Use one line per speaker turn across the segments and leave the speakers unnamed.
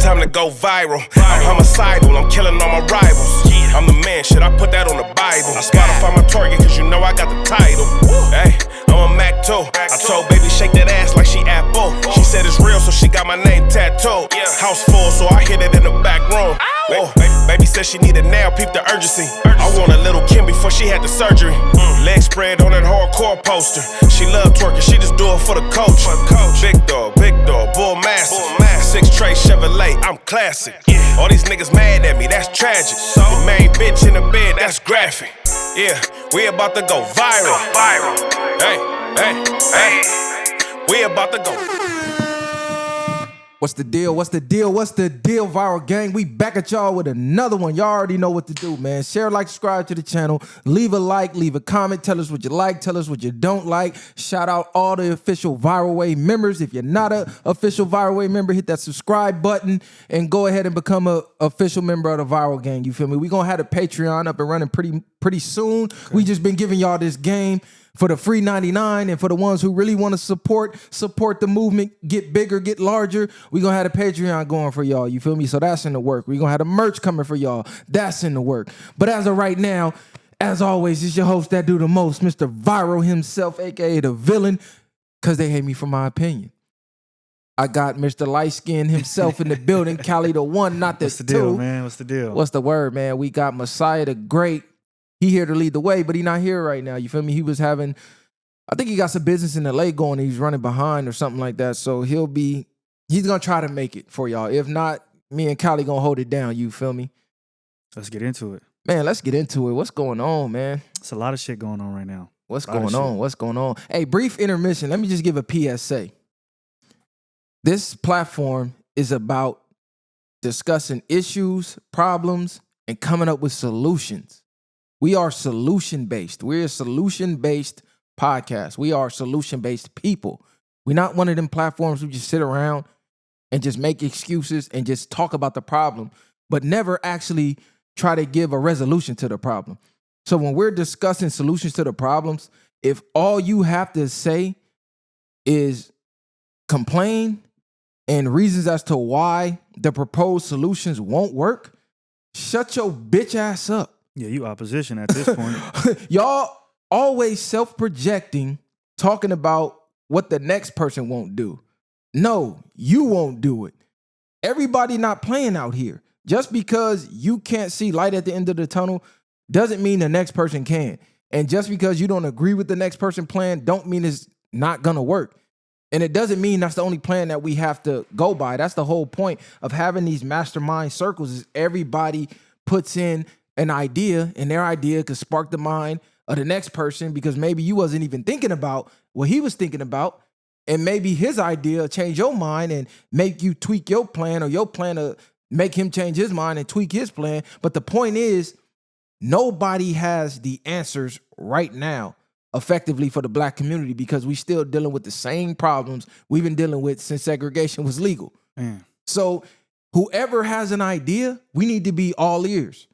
time to go viral. I'm homicidal, I'm killing all my rivals. I'm the man, shit, I put that on the Bible. Spotify my target, cause you know I got the title. Hey, I'm a Mac too. I told baby shake that ass like she Apple. She said it's real, so she got my name tattooed. House full, so I hit it in the back room. Baby said she needed now, peep the urgency. I want a little Kim before she had the surgery. Leg spread on that hardcore poster. She love twerking, she just do it for the coach. Big dog, bull massive. 6 tray Chevrolet, I'm classic. All these niggas mad at me, that's tragic. The main bitch in the bed, that's graphic. Yeah, we about to go viral. Hey, we about to go.
What's the deal? What's the deal? What's the deal, Viral Gang? We back at y'all with another one. Y'all already know what to do, man. Share, like, subscribe to the channel. Leave a like, leave a comment. Tell us what you like. Tell us what you don't like. Shout out all the official Viral Way members. If you're not an official Viral Way member, hit that subscribe button and go ahead and become an official member of the Viral Gang. You feel me? We're going to have the Patreon up and running pretty soon. Okay. We just been giving y'all this game for the free 99, and for the ones who really want to support the movement, get bigger, get larger, we gonna have a Patreon going for y'all, you feel me? So that's in the work. We gonna have the merch coming for y'all. That's in the work. But as of right now, as always, it's your host that do the most, Mr. Viral himself, aka the villain, because they hate me for my opinion. I got Mr. Light Skin himself in the building, Cali the one, not the two.
What's the deal, man? What's the deal?
What's the word, man? We got Messiah the Great. He here to lead the way, but he not here right now. You feel me? He was having, I think he got some business in LA going. He's running behind or something like that. So he's going to try to make it for y'all. If not, me and Cali going to hold it down. You feel me?
Let's get into it.
Man, let's get into it. What's going on, man?
It's a lot of shit going on right now.
What's going on? What's going on? Hey, brief intermission. Let me just give a PSA. This platform is about discussing issues, problems, and coming up with solutions. We are solution-based. We're a solution-based podcast. We are solution-based people. We're not one of them platforms who just sit around and just make excuses and just talk about the problem, but never actually try to give a resolution to the problem. So when we're discussing solutions to the problems, if all you have to say is complain and reasons as to why the proposed solutions won't work, shut your bitch ass up.
Yeah, you opposition at this point.
Y'all always self-projecting, talking about what the next person won't do. No, you won't do it. Everybody not playing out here. Just because you can't see light at the end of the tunnel doesn't mean the next person can. And just because you don't agree with the next person plan don't mean it's not gonna work. And it doesn't mean that's the only plan that we have to go by. That's the whole point of having these mastermind circles, is everybody puts in an idea, and their idea could spark the mind of the next person, because maybe you wasn't even thinking about what he was thinking about, and maybe his idea change your mind and make you tweak your plan, or your plan to make him change his mind and tweak his plan. But the point is, nobody has the answers right now effectively for the black community, because we still dealing with the same problems we've been dealing with since segregation was legal.
Man.
So whoever has an idea, we need to be all ears.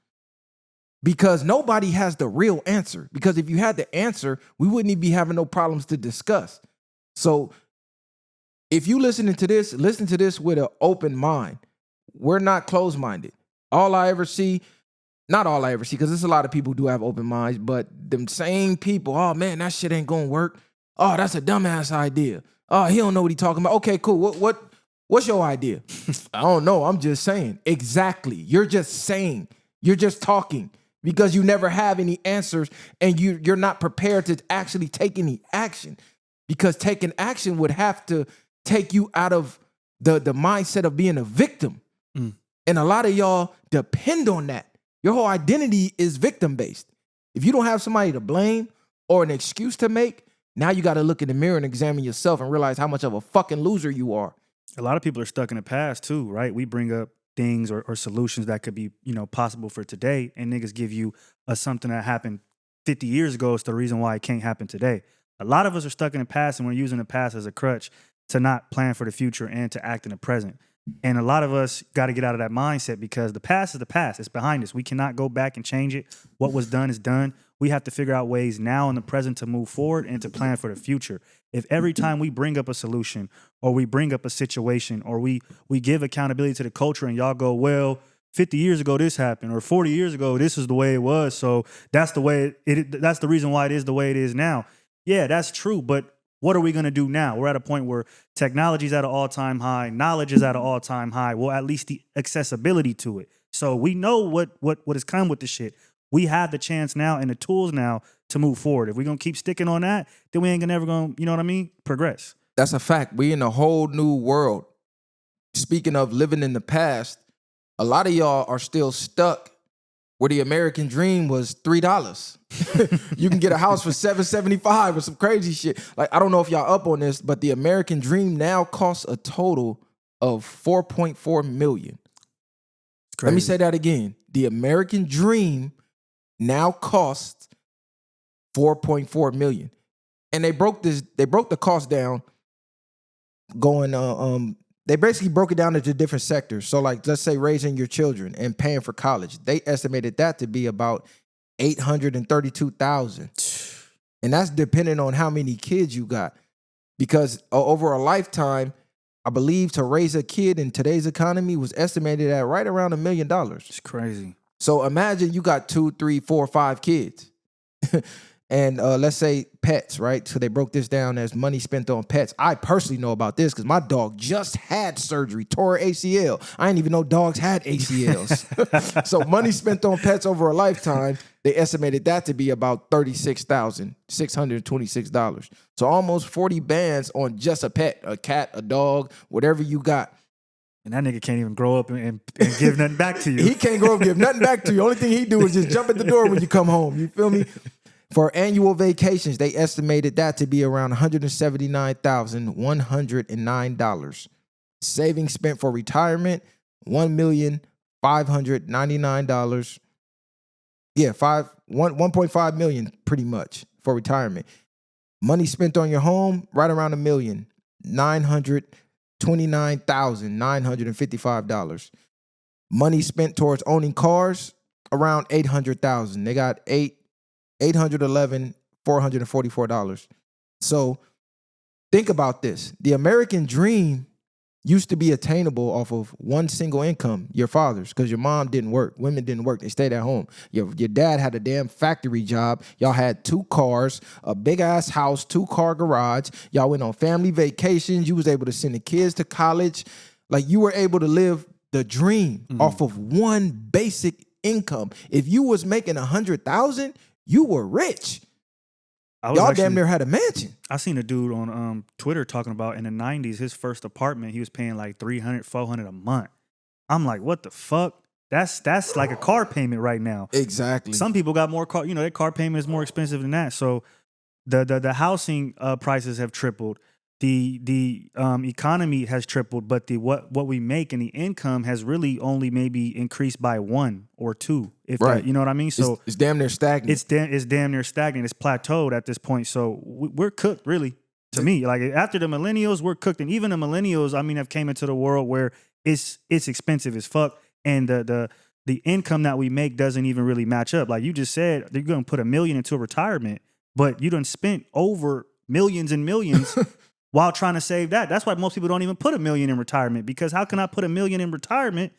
Because nobody has the real answer. Because if you had the answer, we wouldn't even be having no problems to discuss. So if you listen to this with an open mind. We're not closed-minded. Not all I ever see, because there's a lot of people who do have open minds, but them same people, oh man, that shit ain't gonna work. Oh, that's a dumbass idea. Oh, he don't know what he talking about. Okay, cool. What's your idea? I don't know. I'm just saying. Exactly. You're just saying. You're just talking. Because you never have any answers, and you're not prepared to actually take any action. Because taking action would have to take you out of the mindset of being a victim. And a lot of y'all depend on that. Your whole identity is victim-based. If you don't have somebody to blame or an excuse to make, now you got to look in the mirror and examine yourself and realize how much of a fucking loser you are.
A lot of people are stuck in the past too, right? We bring up things or solutions that could be, possible for today, and niggas give you something that happened 50 years ago is the reason why it can't happen today. A lot of us are stuck in the past, and we're using the past as a crutch to not plan for the future and to act in the present. And a lot of us got to get out of that mindset, because the past is the past. It's behind us. We cannot go back and change it. What was done is done. we have to figure out ways now in the present to move forward and to plan for the future. If every time we bring up a solution or we bring up a situation or we give accountability to the culture and y'all go, well, 50 years ago this happened, or 40 years ago this is the way it was, so that's the way that's the reason why it is the way it is now. Yeah, that's true, but what are we going to do now? We're at a point where technology is at an all-time high, knowledge is at an all-time high, well, at least the accessibility to it. So we know what has come with the shit. We have the chance now and the tools now to move forward. If we're going to keep sticking on that, then we ain't never going to, you know what I mean, progress.
That's a fact. We in a whole new world. Speaking of living in the past, a lot of y'all are still stuck where the American dream was $3. You can get a house for $775 or some crazy shit. Like, I don't know if y'all up on this, but the American dream now costs a total of $4.4 million. Let me say that again. The American dream now costs $4.4 million. And they broke the cost down going they basically broke it down into different sectors. So like, let's say raising your children and paying for college. They estimated that to be about $832,000. And that's depending on how many kids you got. Because over a lifetime, I believe to raise a kid in today's economy was estimated at right around $1 million.
It's crazy.
So imagine you got 2, 3, 4, 5 kids. And let's say pets, right? So they broke this down as money spent on pets. I personally know about this because my dog just had surgery, tore her ACL. I didn't even know dogs had ACLs. So money spent on pets over a lifetime, they estimated that to be about $36,626. So almost 40 bands on just a pet, a cat, a dog, whatever you got.
And that nigga can't even grow up and give nothing back to you.
He can't grow up and give nothing back to you. Only thing he do is just jump at the door when you come home. You feel me? For annual vacations, they estimated that to be around $179,109. Savings spent for retirement, $1,599,000. Yeah, 1.5 million pretty much for retirement. Money spent on your home, right around $1,929,955. Money spent towards owning cars, around $800,000. They got $811,444. So think about this. The American dream used to be attainable off of one single income, your father's, because your mom didn't work. Women didn't work. They stayed at home. Your dad had a damn factory job. Y'all had 2 cars, a big-ass house, 2-car garage. Y'all went on family vacations. You was able to send the kids to college. Like, you were able to live the dream off of one basic income. If you was making $100,000, you were rich. Y'all damn near had a mansion.
I seen a dude on Twitter talking about in the 90s, his first apartment, he was paying like $300, $400 a month. I'm like, what the fuck? That's like a car payment right now.
Exactly.
Some people got more car, their car payment is more expensive than that. So the housing prices have tripled. The economy has tripled, but the what we make and the income has really only maybe increased by 1 or 2, if
right.
that, you know what I mean. So
it's damn near stagnant.
It's damn near stagnant. It's plateaued at this point. So we're cooked, really. To me, like after the millennials, we're cooked, and even the millennials, have came into the world where it's expensive as fuck, and the income that we make doesn't even really match up. Like you just said, you're gonna put $1 million into a retirement, but you done spent over millions and millions. While trying to save that. That's why most people don't even put $1 million in retirement, because how can I put $1 million in retirement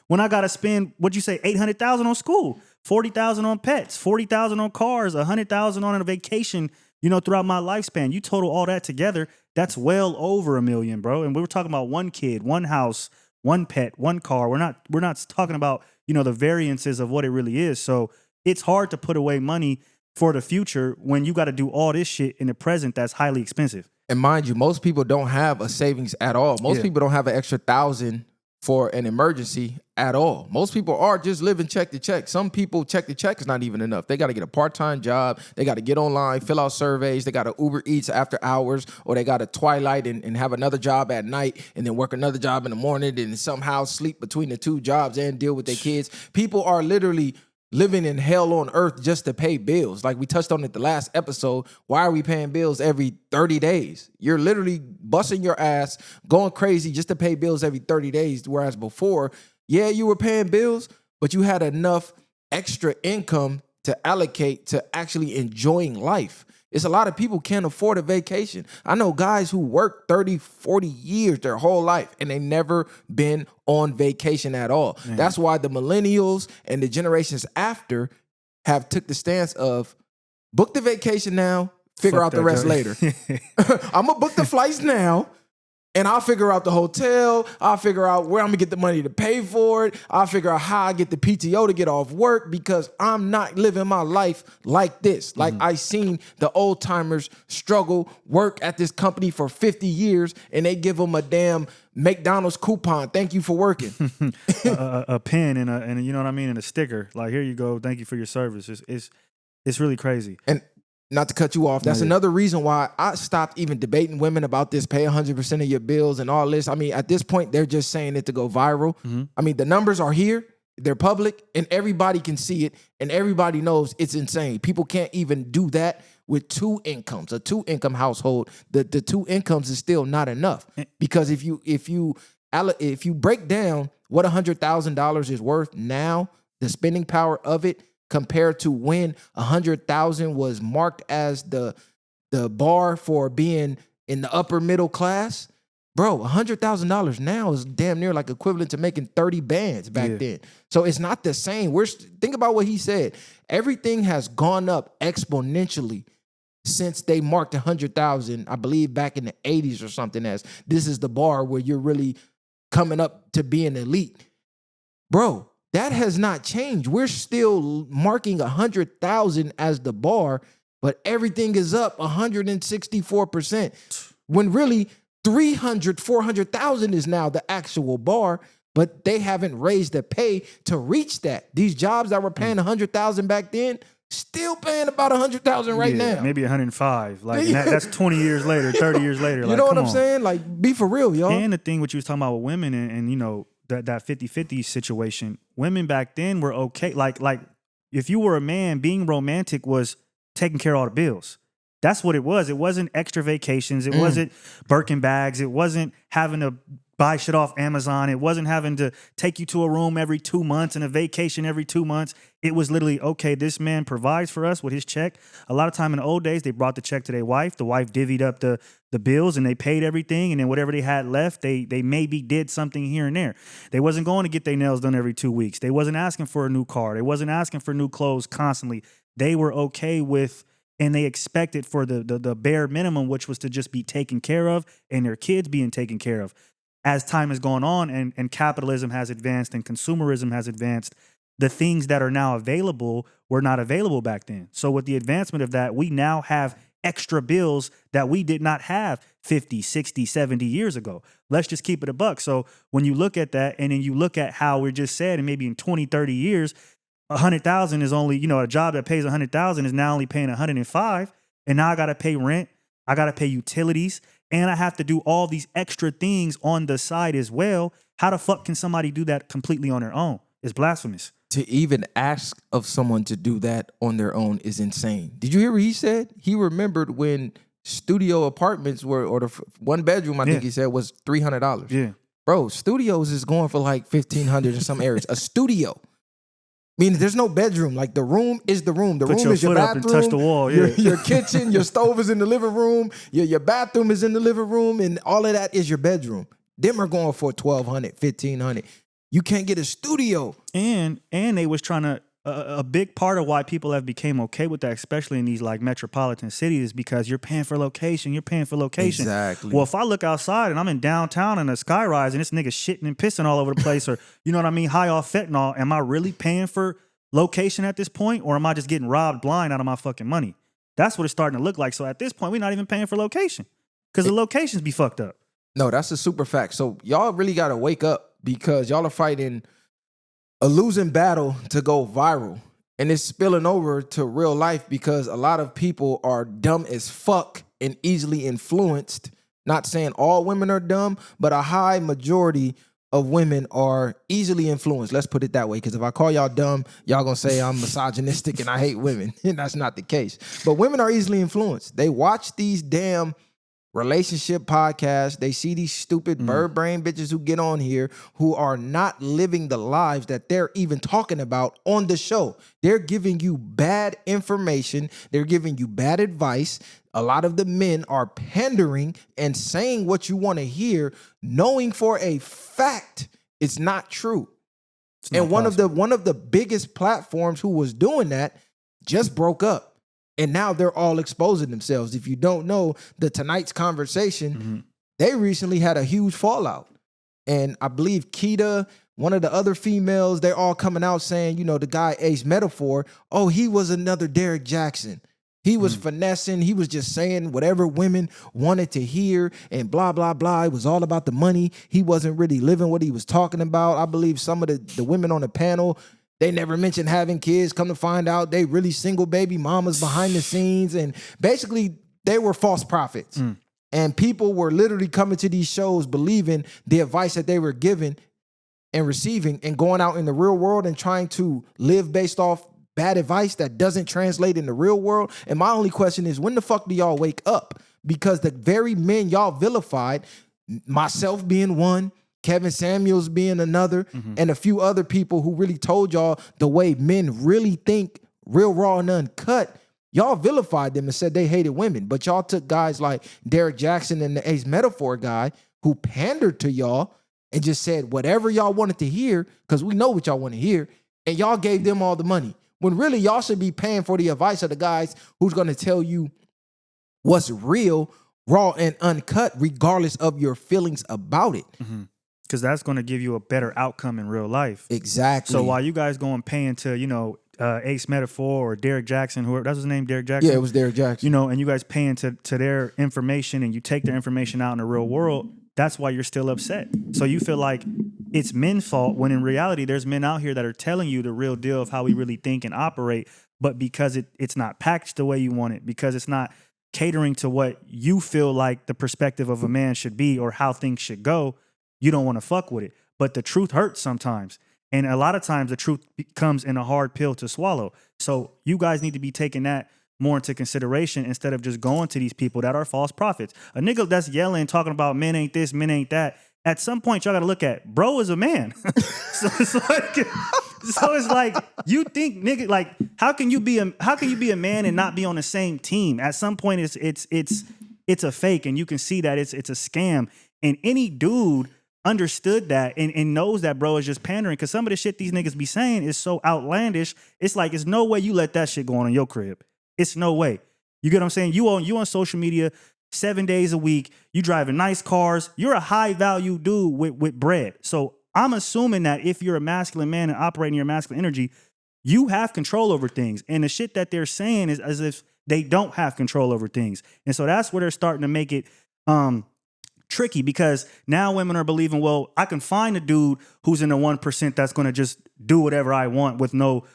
when I got to spend, what'd you say, $800,000 on school, $40,000 on pets, $40,000 on cars, $100,000 on a vacation, throughout my lifespan. You total all that together, that's well over $1 million, bro. And we were talking about one kid, one house, one pet, one car. We're not talking about, the variances of what it really is. So it's hard to put away money for the future when you got to do all this shit in the present that's highly expensive.
And mind you, most people don't have a savings at all. Most people don't have an extra $1,000 for an emergency at all. Most people are just living check to check. Some people check to check is not even enough. They got to get a part-time job. They got to get online, fill out surveys. They got to Uber Eats after hours, or they got to twilight and have another job at night and then work another job in the morning and somehow sleep between the 2 jobs and deal with their kids. People are literally living in hell on earth just to pay bills. Like we touched on it the last episode. Why are we paying bills every 30 days? You're literally busting your ass, going crazy just to pay bills every 30 days. Whereas before, yeah, you were paying bills, but you had enough extra income to allocate to actually enjoying life. It's a lot of people can't afford a vacation. I know guys who work 30, 40 years their whole life and they never been on vacation at all.
Man.
That's why the millennials and the generations after have took the stance of book the vacation now, figure out the rest later. I'm gonna book the flights now. And I'll figure out the hotel. I'll figure out where I'm gonna get the money to pay for it. I'll figure out how I get the PTO to get off work because I'm not living my life like this. Like I seen the old timers struggle, work at this company for 50 years, and they give them a damn McDonald's coupon. Thank you for working.
a pen and you know what I mean, and a sticker. Like, here you go. Thank you for your service. It's really crazy.
And not to cut you off, that's another reason why I stopped even debating women about this, pay 100% of your bills and all this. I mean, at this point, they're just saying it to go viral. I mean, the numbers are here, they're public, and everybody can see it, and everybody knows it's insane. People can't even do that with 2 incomes, a 2-income household. The 2 incomes is still not enough because if you break down what $100,000 is worth now, the spending power of it, compared to when 100,000 was marked as the bar for being in the upper middle class, bro, $100,000 now is damn near like equivalent to making 30 bands back then. So it's not the same. Think about what he said. Everything has gone up exponentially since they marked 100,000, I believe back in the 80s or something, as this is the bar where you're really coming up to being elite. Bro, that has not changed. We're still marking 100,000 as the bar, but everything is up 164%. When really 400,000 is now the actual bar, but they haven't raised the pay to reach that. These jobs that were paying 100,000 back then, still paying about 100,000 right now.
Maybe 105. Like that's 20 years later, 30 years later.
You
like,
know what I'm saying? Like, be for real, y'all.
And the thing what you was talking about with women and you know, that 50-50 situation, women back then were okay. Like if you were a man, being romantic was taking care of all the bills. That's what it was. It wasn't extra vacations. It wasn't Birkin bags. It wasn't having to buy shit off Amazon. It wasn't having to take you to a room every 2 months and a vacation every 2 months. It was literally, okay, this man provides for us with his check. A lot of time in the old days, they brought the check to their wife. The wife divvied up the bills and they paid everything. And then whatever they had left, they maybe did something here and there. They wasn't going to get their nails done every 2 weeks. They wasn't asking for a new car. They wasn't asking for new clothes constantly. They were okay with, and they expected for the bare minimum, which was to just be taken care of and their kids being taken care of. As time has gone on and capitalism has advanced and consumerism has advanced, the things that are now available were not available back then. So with the advancement of that, we now have extra bills that we did not have 50, 60, 70 years ago. Let's just keep it a buck. So when you look at that and then you look at how we just said, and maybe in 20, 30 years, 100,000 is only, you know, a job that pays 100,000 is now only paying 105. And now I got to pay rent. I got to pay utilities. And I have to do all these extra things on the side as well. How the fuck can somebody do that completely on their own? It's blasphemous.
To even ask of someone to do that on their own is insane. Did you hear what he said? He remembered when studio apartments were, or the 1 bedroom, I think he said, was $300.
Yeah.
Bro, studios is going for like $1,500 in some areas. A studio. Meaning there's no bedroom. Like, the room is the room. The
Put
room
your
is your
foot up
bathroom.
and touch the wall.
Your kitchen, your stove is in the living room. Your bathroom is in the living room. And all of that is your bedroom. Them are going for $1,200, $1,500. You can't get a studio.
And they was trying to, a big part of why people have became okay with that, especially in these like metropolitan cities, is because you're paying for location. You're paying for location.
Exactly.
Well, if I look outside and I'm in downtown in a skyrise and this nigga shitting and pissing all over the place, or you know what I mean, high off fentanyl, am I really paying for location at this point, or am I just getting robbed blind out of my fucking money? That's what it's starting to look like. So at this point, we're not even paying for location because the locations be fucked up.
No, that's a super fact. So y'all really got to wake up, because y'all are fighting a losing battle to go viral. And it's spilling over to real life because a lot of people are dumb as fuck and easily influenced. Not saying all women are dumb, but a high majority of women are easily influenced. Let's put it that way, because if I call y'all dumb, y'all gonna say I'm misogynistic and I hate women. And that's not the case. But women are easily influenced. They watch these damn relationship podcasts. They see these stupid bird brain bitches who get on here who are not living the lives that they're even talking about on the show. They're giving you bad information. They're giving you bad advice. A lot of the men are pandering and saying what you want to hear, knowing for a fact it's not true. And one of the biggest platforms who was doing that just broke up. And now they're all exposing themselves. If you don't know the Tonight's Conversation, they recently had a huge fallout. And I believe Keita, one of the other females, they're all coming out saying, you know, the guy Ace Metaphor, oh, he was another Derek Jackson. He was finessing. He was just saying whatever women wanted to hear and blah, blah, blah. It was all about the money. He wasn't really living what he was talking about. I believe some of the women on the panel, they never mentioned having kids. Come to find out, they really single baby mamas behind the scenes. And basically, they were false prophets. And people were literally coming to these shows believing the advice that they were given and receiving and going out in the real world and trying to live based off bad advice that doesn't translate in the real world. And my only question is, when the fuck do y'all wake up? Because the very men y'all vilified, myself being one, Kevin Samuels being another, and a few other people who really told y'all the way men really think, real, raw, and uncut, y'all vilified them and said they hated women. But y'all took guys like Derek Jackson and the Ace Metaphor guy who pandered to y'all and just said whatever y'all wanted to hear, because we know what y'all want to hear, and y'all gave them all the money. When really y'all should be paying for the advice of the guys who's going to tell you what's real, raw, and uncut, regardless of your feelings about it.
Because that's going to give you a better outcome in real life.
Exactly.
So while you guys going paying to, you know, Ace Metaphor or Derek Jackson, whoever, that's his name, Derek Jackson?
Yeah, it was Derek Jackson.
You know, and you guys paying to their information and you take their information out in the real world, that's why you're still upset. So you feel like it's men's fault when in reality there's men out here that are telling you the real deal of how we really think and operate, but because it's not packaged the way you want it, because it's not catering to what you feel like the perspective of a man should be or how things should go, you don't want to fuck with it. But the truth hurts sometimes. And a lot of times the truth comes in a hard pill to swallow. So you guys need to be taking that more into consideration instead of just going to these people that are false prophets. A nigga that's yelling, talking about men ain't this, men ain't that. At some point, y'all got to look at, bro is a man. so it's like, you think, nigga, like, how can you be a man and not be on the same team? At some point, it's a fake, and you can see that it's a scam. And any dude understood that and knows that bro is just pandering, because some of the shit these niggas be saying is so outlandish. It's like, it's no way you let that shit go on in your crib. It's no way. You get what I'm saying? You on social media 7 days a week. You driving nice cars. You're a high value dude with bread. So I'm assuming that if you're a masculine man and operating your masculine energy, you have control over things. And the shit that they're saying is as if they don't have control over things. And so that's where they're starting to make it tricky, because now women are believing, well, I can find a dude who's in the 1% that's going to just do whatever I want with no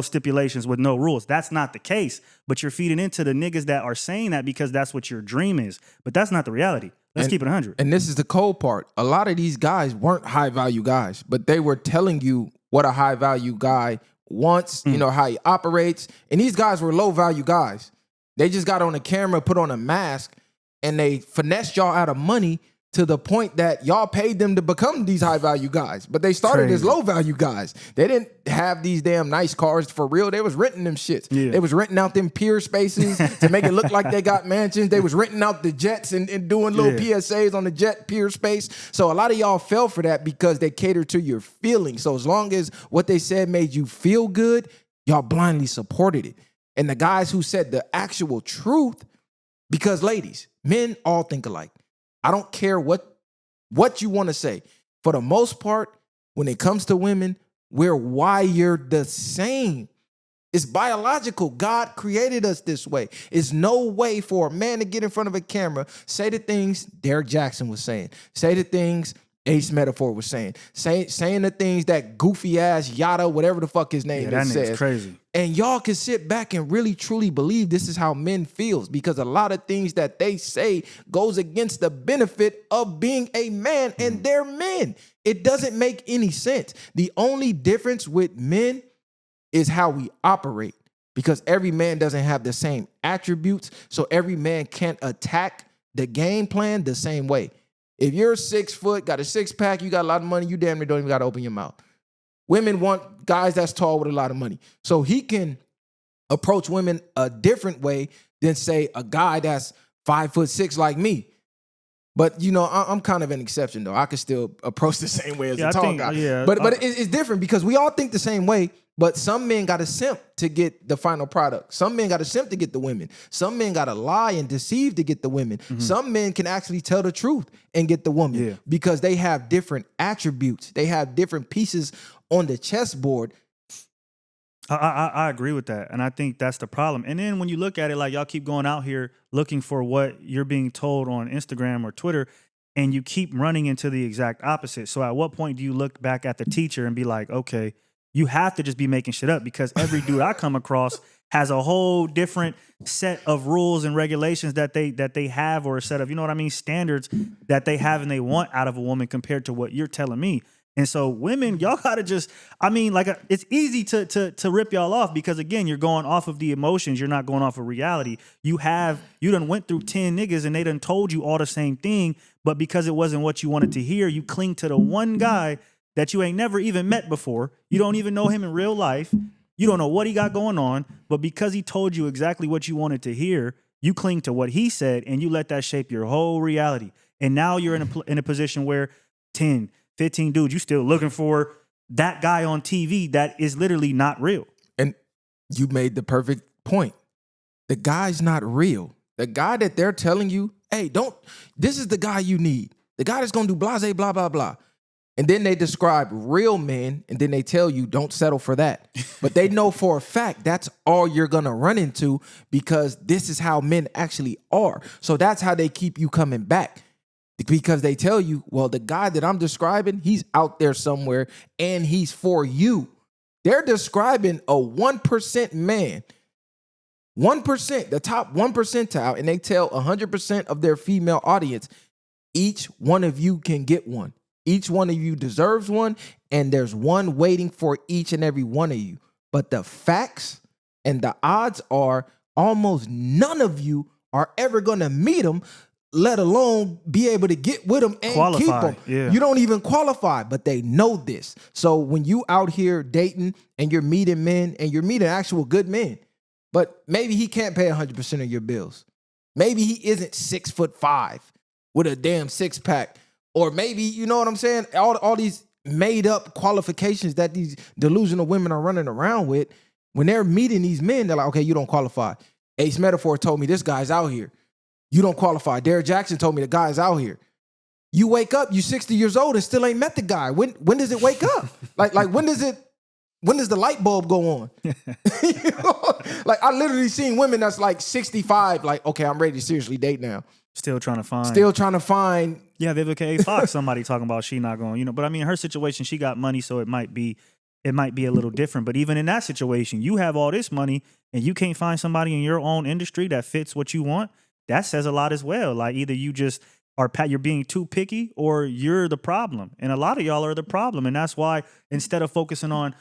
stipulations, with no rules. That's not the case. But you're feeding into the niggas that are saying that because that's what your dream is. But that's not the reality. Let's keep it 100.
And this is the cold part. A lot of these guys weren't high value guys, but they were telling you what a high value guy wants, you know, how he operates. And these guys were low value guys. They just got on a camera, put on a mask, and they finessed y'all out of money to the point that y'all paid them to become these high value guys. But they started as low value guys. They didn't have these damn nice cars for real. They was renting them shits. Yeah. They was renting out them pier spaces to make it look like they got mansions. They was renting out the jets and doing little PSAs on the jet pier space. So a lot of y'all fell for that because they catered to your feelings. So as long as what they said made you feel good, y'all blindly supported it. And the guys who said the actual truth, because ladies, men all think alike. I don't care what you want to say. For the most part, when it comes to women, we're wired the same. It's biological. God created us this way. It's no way for a man to get in front of a camera, say the things Derek Jackson was saying, say the things Ace Metaphor was saying the things that goofy ass Yada, whatever the fuck his name is, says.
Crazy.
And y'all can sit back and really truly believe this is how men feels, because a lot of things that they say goes against the benefit of being a man, and they're men. It doesn't make any sense. The only difference with men is how we operate, because every man doesn't have the same attributes. So every man can't attack the game plan the same way. If you're 6 foot, got a 6-pack, you got a lot of money, you damn near don't even got to open your mouth. Women want guys that's tall with a lot of money. So he can approach women a different way than, say, a guy that's 5'6" like me. But, you know, I'm kind of an exception, though. I can still approach the same way as a tall guy.
Yeah,
but it's different because we all think the same way, but some men got to simp to get the final product. Some men got to simp to get the women. Some men got to lie and deceive to get the women. Mm-hmm. Some men can actually tell the truth and get the woman because they have different attributes. They have different pieces on the chessboard.
I agree with that. And I think that's the problem. And then when you look at it, like y'all keep going out here looking for what you're being told on Instagram or Twitter, and you keep running into the exact opposite. So at what point do you look back at the teacher and be like, okay, you have to just be making shit up, because every dude I come across has a whole different set of rules and regulations that they have, or a set of, you know what I mean, standards that they have and they want out of a woman compared to what you're telling me. And so women, y'all gotta just, I mean, like, it's easy to rip y'all off because, again, you're going off of the emotions. You're not going off of reality. You done went through 10 niggas and they done told you all the same thing, but because it wasn't what you wanted to hear, you cling to the one guy that you ain't never even met before. You don't even know him in real life. You don't know what he got going on, but because he told you exactly what you wanted to hear, you cling to what he said and you let that shape your whole reality. And now you're in a position where 10, 15 dudes, you still looking for that guy on TV that is literally not real. And
you made the perfect point. The guy's not real. The guy that they're telling you, hey, this is the guy you need. The guy that's going to do blase, blah, blah, blah. And then they describe real men, and then they tell you don't settle for that. But they know for a fact that's all you're going to run into because this is how men actually are. So that's how they keep you coming back. Because they tell you, well, the guy that I'm describing, he's out there somewhere and he's for you. They're describing a 1% man, 1%, the top 1 percentile, and they tell 100% of their female audience, each one of you can get one. Each one of you deserves one, and there's one waiting for each and every one of you. But the facts and the odds are almost none of you are ever going to meet them, let alone be able to get with them and
qualify.
Keep them.
Yeah.
You don't even qualify, but they know this. So when you out here dating and you're meeting men and you're meeting actual good men, but maybe he can't pay 100% of your bills. Maybe he isn't 6'5" with a damn 6-pack. Or maybe, you know what I'm saying? All these made up qualifications that these delusional women are running around with. When they're meeting these men, they're like, okay, you don't qualify. Ace Metaphor told me this guy's out here. You don't qualify. Derek Jackson told me the guy's out here. You wake up, you 60 years old and still ain't met the guy. When does it wake up? like when does the light bulb go on? You know? Like, I literally seen women that's like 65, like, okay, I'm ready to seriously date now.
Still trying to find. Yeah, VwP&x Fox, somebody talking about she not going, but I mean, her situation, she got money, so it might be a little different. But even in that situation, you have all this money and you can't find somebody in your own industry that fits what you want. That says a lot as well. Like, either you just you're being too picky or you're the problem. And a lot of y'all are the problem. And that's why, instead of focusing on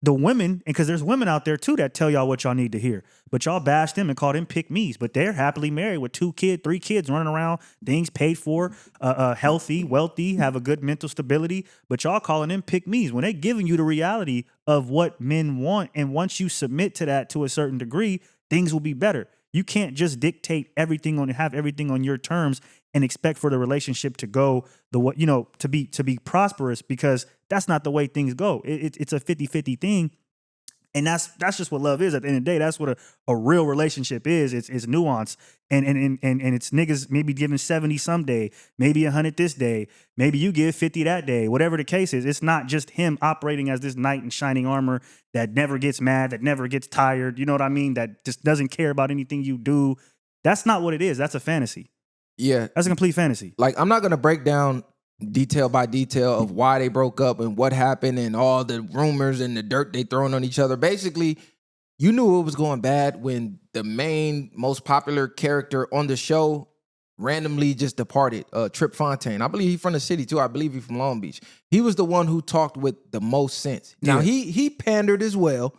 the women, and because there's women out there too that tell y'all what y'all need to hear, but y'all bash them and call them pick-me's, but they're happily married with 3 kids running around, things paid for, healthy, wealthy, have a good mental stability, but y'all calling them pick-me's when they giving you the reality of what men want. And once you submit to that to a certain degree, things will be better. You can't just dictate everything have everything on your terms and expect for the relationship to go to be prosperous, because that's not the way things go. It's a 50-50 thing. And that's just what love is at the end of the day. That's what a real relationship is. It's nuance. And it's niggas maybe giving 70 some day, maybe 100 this day, maybe you give 50 that day, whatever the case is. It's not just him operating as this knight in shining armor that never gets mad, that never gets tired, you know what I mean? That just doesn't care about anything you do. That's not what it is. That's a fantasy.
Yeah.
That's a complete fantasy.
Like, I'm not going to break down detail by detail of why they broke up and what happened and all the rumors and the dirt they throwing on each other. Basically, you knew it was going bad when the main, most popular character on the show randomly just departed, Trip Fontaine. I believe he's from the city too. I believe he's from Long Beach. He was the one who talked with the most sense. Now, he pandered as well.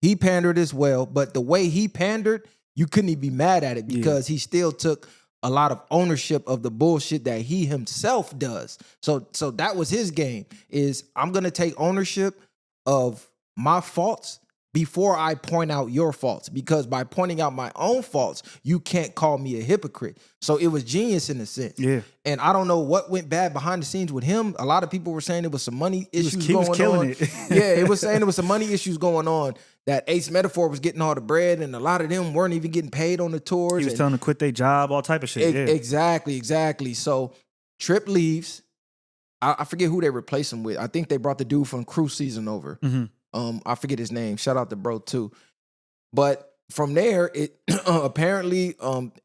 But the way he pandered, you couldn't even be mad at it because he still took a lot of ownership of the bullshit that he himself does. So that was his game, is I'm going to take ownership of my faults before I point out your faults, because by pointing out my own faults, you can't call me a hypocrite. So it was genius in a sense.
Yeah.
And I don't know what went bad behind the scenes with him. A lot of people were saying there was some money issues
He was
going
killing
on.
it.
Yeah, it was saying there was some money issues going on, that Ace Metaphor was getting all the bread and a lot of them weren't even getting paid on the tours.
He was telling them to quit their job, all type of shit. Yeah.
Exactly. So Trip leaves. I forget who they replaced him with. I think they brought the dude from Crew Season over.
Mm-hmm.
I forget his name. Shout out to bro too. But from there, it apparently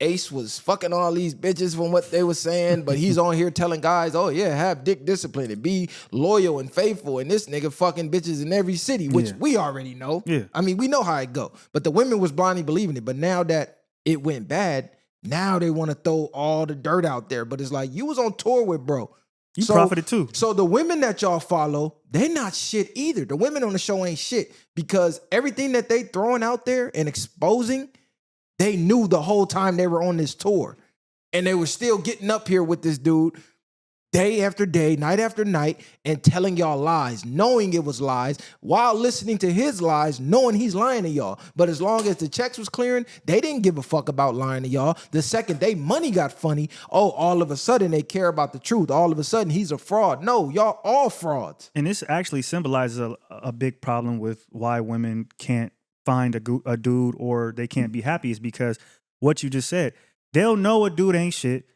Ace was fucking all these bitches from what they were saying, but he's on here telling guys, oh yeah, have dick discipline and be loyal and faithful. And this nigga fucking bitches in every city, which we already know.
Yeah.
I mean, we know how it go. But the women was blindly believing it. But now that it went bad, now they want to throw all the dirt out there. But it's like, you was on tour with bro.
You profited too.
So the women that y'all follow, they're not shit either. The women on the show ain't shit, because everything that they throwing out there and exposing, they knew the whole time they were on this tour. And they were still getting up here with this dude day after day, night after night, and telling y'all lies, knowing it was lies, while listening to his lies, knowing he's lying to y'all. But as long as the checks was clearing, they didn't give a fuck about lying to y'all. The second they money got funny, oh, all of a sudden they care about the truth. All of a sudden he's a fraud. No, y'all all frauds.
And this actually symbolizes a big problem with why women can't find a dude, or they can't be happy, is because what you just said. They'll know a dude ain't shit.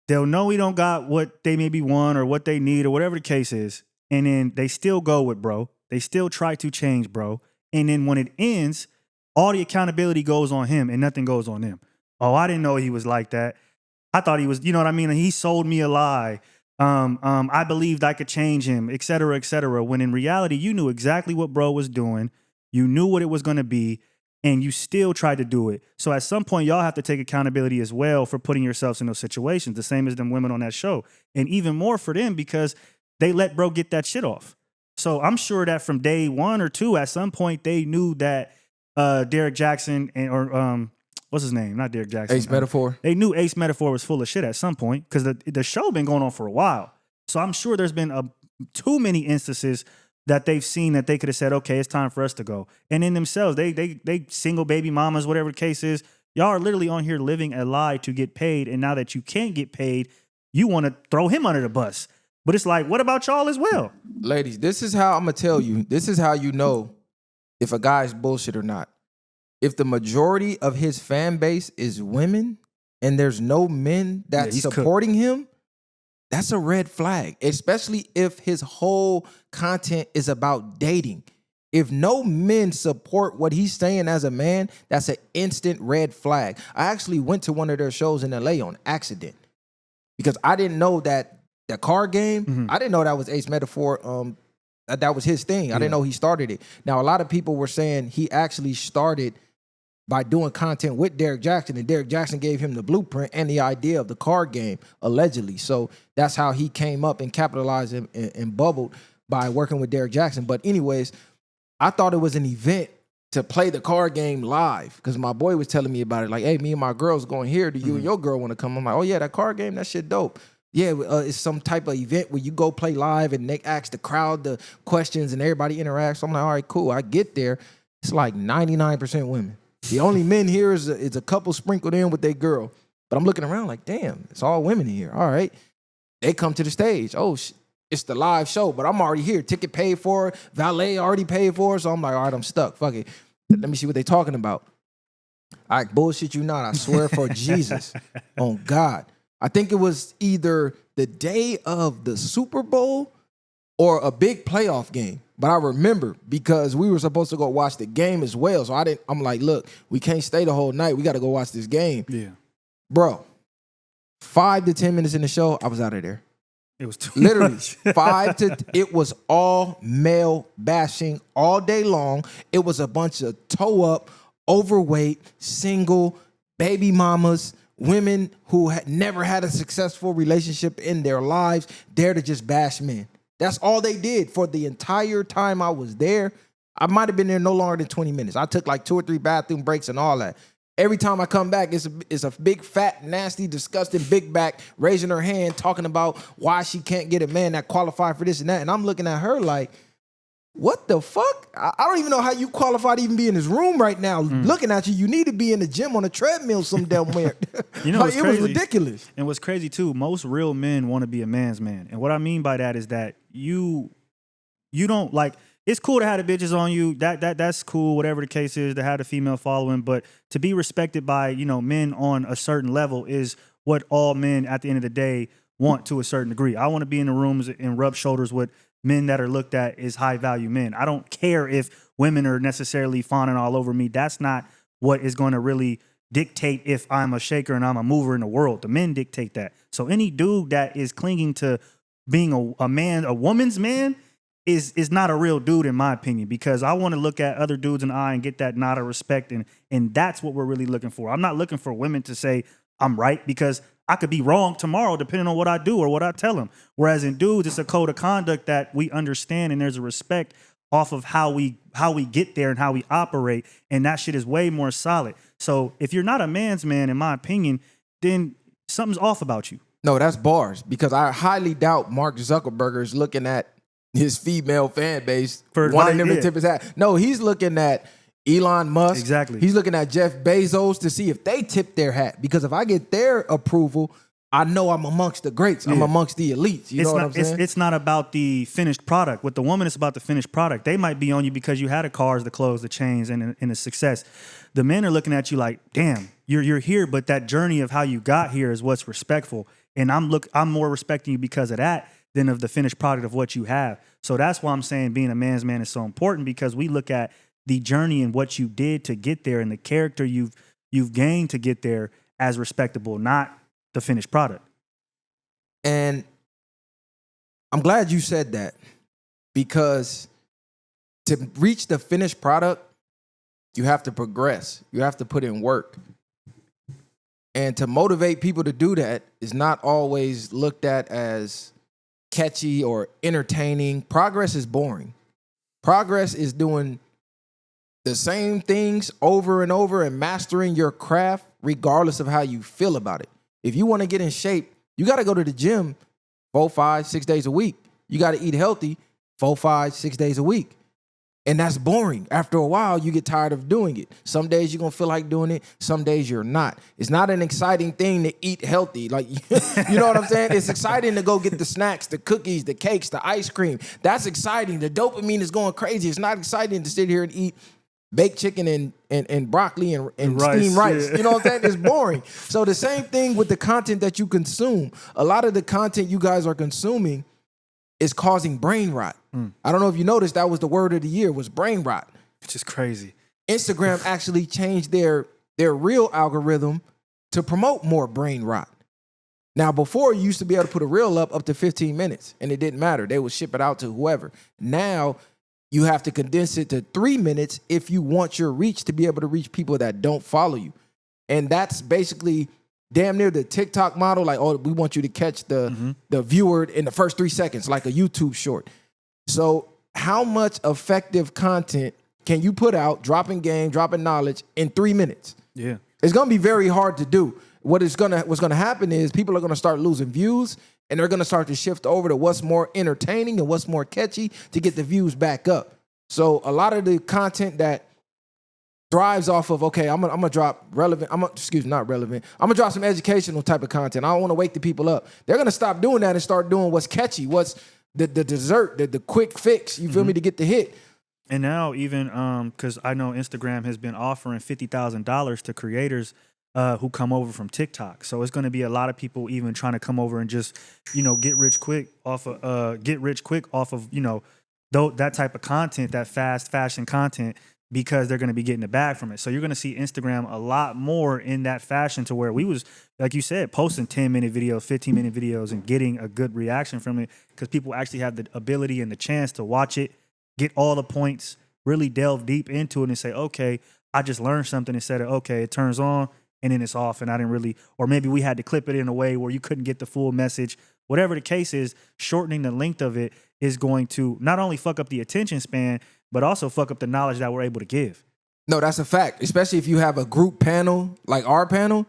They'll know he don't got what they maybe want or what they need or whatever the case is. And then they still go with bro. They still try to change bro. And then when it ends, all the accountability goes on him and nothing goes on them. Oh, I didn't know he was like that. I thought he was, you know what I mean? He sold me a lie. I believed I could change him, et cetera, et cetera. When in reality, you knew exactly what bro was doing. You knew what it was going to be. And you still try to do it. So at some point, y'all have to take accountability as well for putting yourselves in those situations, the same as them women on that show. And even more for them, because they let bro get that shit off. So I'm sure that from day 1 or 2, at some point, they knew that Derek Jackson or what's his name? Not Derek Jackson.
Ace Metaphor.
They knew Ace Metaphor was full of shit at some point, because the show been going on for a while. So I'm sure there's been too many instances that they've seen that they could have said, okay, it's time for us to go. And in themselves, they single baby mamas, whatever the case is, y'all are literally on here living a lie to get paid. And now that you can't get paid, you want to throw him under the bus. But it's like, what about y'all as well?
Ladies, this is how I'm going to tell you. This is how you know if a guy's bullshit or not. If the majority of his fan base is women and there's no men that's supporting him, that's a red flag, especially if his whole content is about dating. If no men support what he's saying as a man, that's an instant red flag. I actually went to one of their shows in LA on accident because I didn't know that the card game, I didn't know that was Ace Metaphor. That was his thing. I didn't know he started it. Now, a lot of people were saying he actually started by doing content with Derek Jackson, and Derek Jackson gave him the blueprint and the idea of the card game, allegedly. So that's how he came up and capitalized and bubbled by working with Derek Jackson. But anyways, I thought it was an event to play the card game live, because my boy was telling me about it. Like, hey, me and my girl's going here. Do you and your girl want to come? I'm like, oh yeah, that card game, that shit dope. Yeah, it's some type of event where you go play live and they ask the crowd the questions and everybody interacts. So I'm like, all right, cool. I get there. It's like 99% women. The only men here is a couple sprinkled in with their girl. But I'm looking around like, damn, it's all women here. All right. They come to the stage. Oh, it's the live show, but I'm already here. Ticket paid for. Valet already paid for. So I'm like, all right, I'm stuck. Fuck it. Let me see what they talking about. I bullshit you not. I swear for Jesus. On God. I think it was either the day of the Super Bowl or a big playoff game. But I remember because we were supposed to go watch the game as well. So I'm like, look, we can't stay the whole night. We got to go watch this game.
Yeah.
Bro, 5 to 10 minutes in the show, I was out of there.
It was too
literally
much.
it was all male bashing all day long. It was a bunch of toe up, overweight, single, baby mamas, women who had never had a successful relationship in their lives, dare to just bash men. That's all they did for the entire time I was there. I might have been there no longer than 20 minutes. I took like 2 or 3 bathroom breaks and all that. Every time I come back, it's a big, fat, nasty, disgusting big back raising her hand, talking about why she can't get a man that qualified for this and that. And I'm looking at her like, what the fuck? I don't even know how you qualify to even be in this room right now. Looking at you, you need to be in the gym on a treadmill some damn way.
You know,
like, it was ridiculous.
And what's crazy too, most real men want to be a man's man. And what I mean by that is that you don't like. It's cool to have the bitches on you. That's cool, whatever the case is, to have the female following. But to be respected by, men on a certain level is what all men at the end of the day want to a certain degree. I want to be in the rooms and rub shoulders with men that are looked at as high value men. I don't care if women are necessarily fawning all over me. That's not what is going to really dictate if I'm a shaker and I'm a mover in the world. The men dictate that. So any dude that is clinging to being a man, a woman's man, is not a real dude in my opinion, because I want to look at other dudes in the eye and get that nod of respect, and that's what we're really looking for. I'm not looking for women to say I'm right, because I could be wrong tomorrow depending on what I do or what I tell them. Whereas in dudes, it's a code of conduct that we understand, and there's a respect off of how we get there and how we operate, and that shit is way more solid. So if you're not a man's man, in my opinion, then something's off about you.
No, that's bars, because I highly doubt Mark Zuckerberg is looking at his female fan base
for
wanting him to tip his hat. No, he's looking at Elon Musk.
Exactly.
He's looking at Jeff Bezos to see if they tip their hat. Because if I get their approval, I know I'm amongst the greats. I'm amongst the elites. You know what I'm saying?
It's not about the finished product. With the woman, it's about the finished product. They might be on you because you had the cars, the clothes, the chains, and the success. The men are looking at you like, damn, you're here, but that journey of how you got here is what's respectful. And I'm more respecting you because of that than of the finished product of what you have. So that's why I'm saying being a man's man is so important, because we look at the journey and what you did to get there and the character you've gained to get there as respectable, not the finished product.
And I'm glad you said that, because to reach the finished product, you have to progress. You have to put in work. And to motivate people to do that is not always looked at as catchy or entertaining. Progress is boring. Progress is doing the same things over and over and mastering your craft regardless of how you feel about it. If you want to get in shape, you got to go to the gym 4, 5, 6 days a week. You got to eat healthy 4, 5, 6 days a week. And that's boring. After a while, you get tired of doing it. Some days you're going to feel like doing it. Some days you're not. It's not an exciting thing to eat healthy. Like, you know what I'm saying? It's exciting to go get the snacks, the cookies, the cakes, the ice cream. That's exciting. The dopamine is going crazy. It's not exciting to sit here and eat baked chicken and broccoli and steamed rice. Yeah. You know what I'm saying? It's boring. So the same thing with the content that you consume. A lot of the content you guys are consuming is causing brain rot. I don't know if you noticed, that was the word of the year, was brain rot.
Which is crazy.
Instagram actually changed their reel algorithm to promote more brain rot. Now, before, you used to be able to put a reel up to 15 minutes, and it didn't matter. They would ship it out to whoever. Now, you have to condense it to 3 minutes if you want your reach to be able to reach people that don't follow you. And that's basically damn near the TikTok model. Like, oh, we want you to catch the viewer in the first 3 seconds, like a YouTube short. So how much effective content can you put out, dropping game, dropping knowledge in 3 minutes?
Yeah.
It's going to be very hard to do. What's going to happen is people are going to start losing views, and they're going to start to shift over to what's more entertaining and what's more catchy to get the views back up. So a lot of the content that thrives off of, okay, I'm gonna drop relevant, not relevant. I'm gonna drop some educational type of content. I don't want to wake the people up. They're gonna stop doing that and start doing what's catchy, what's the dessert, the quick fix, you feel me, to get the hit.
And now even, because I know Instagram has been offering $50,000 to creators who come over from TikTok. So it's going to be a lot of people even trying to come over and just, get rich quick off of, that type of content, that fast fashion content, because they're going to be getting the bag from it. So you're going to see Instagram a lot more in that fashion, to where we was, like you said, posting 10-minute videos, 15-minute videos and getting a good reaction from it, because people actually have the ability and the chance to watch it, get all the points, really delve deep into it and say, okay, I just learned something, instead of, okay, it turns on and then it's off and I didn't really, or maybe we had to clip it in a way where you couldn't get the full message. Whatever the case is, shortening the length of it is going to not only fuck up the attention span, but also fuck up the knowledge that we're able to give.
No, that's a fact. Especially if you have a group panel like our panel.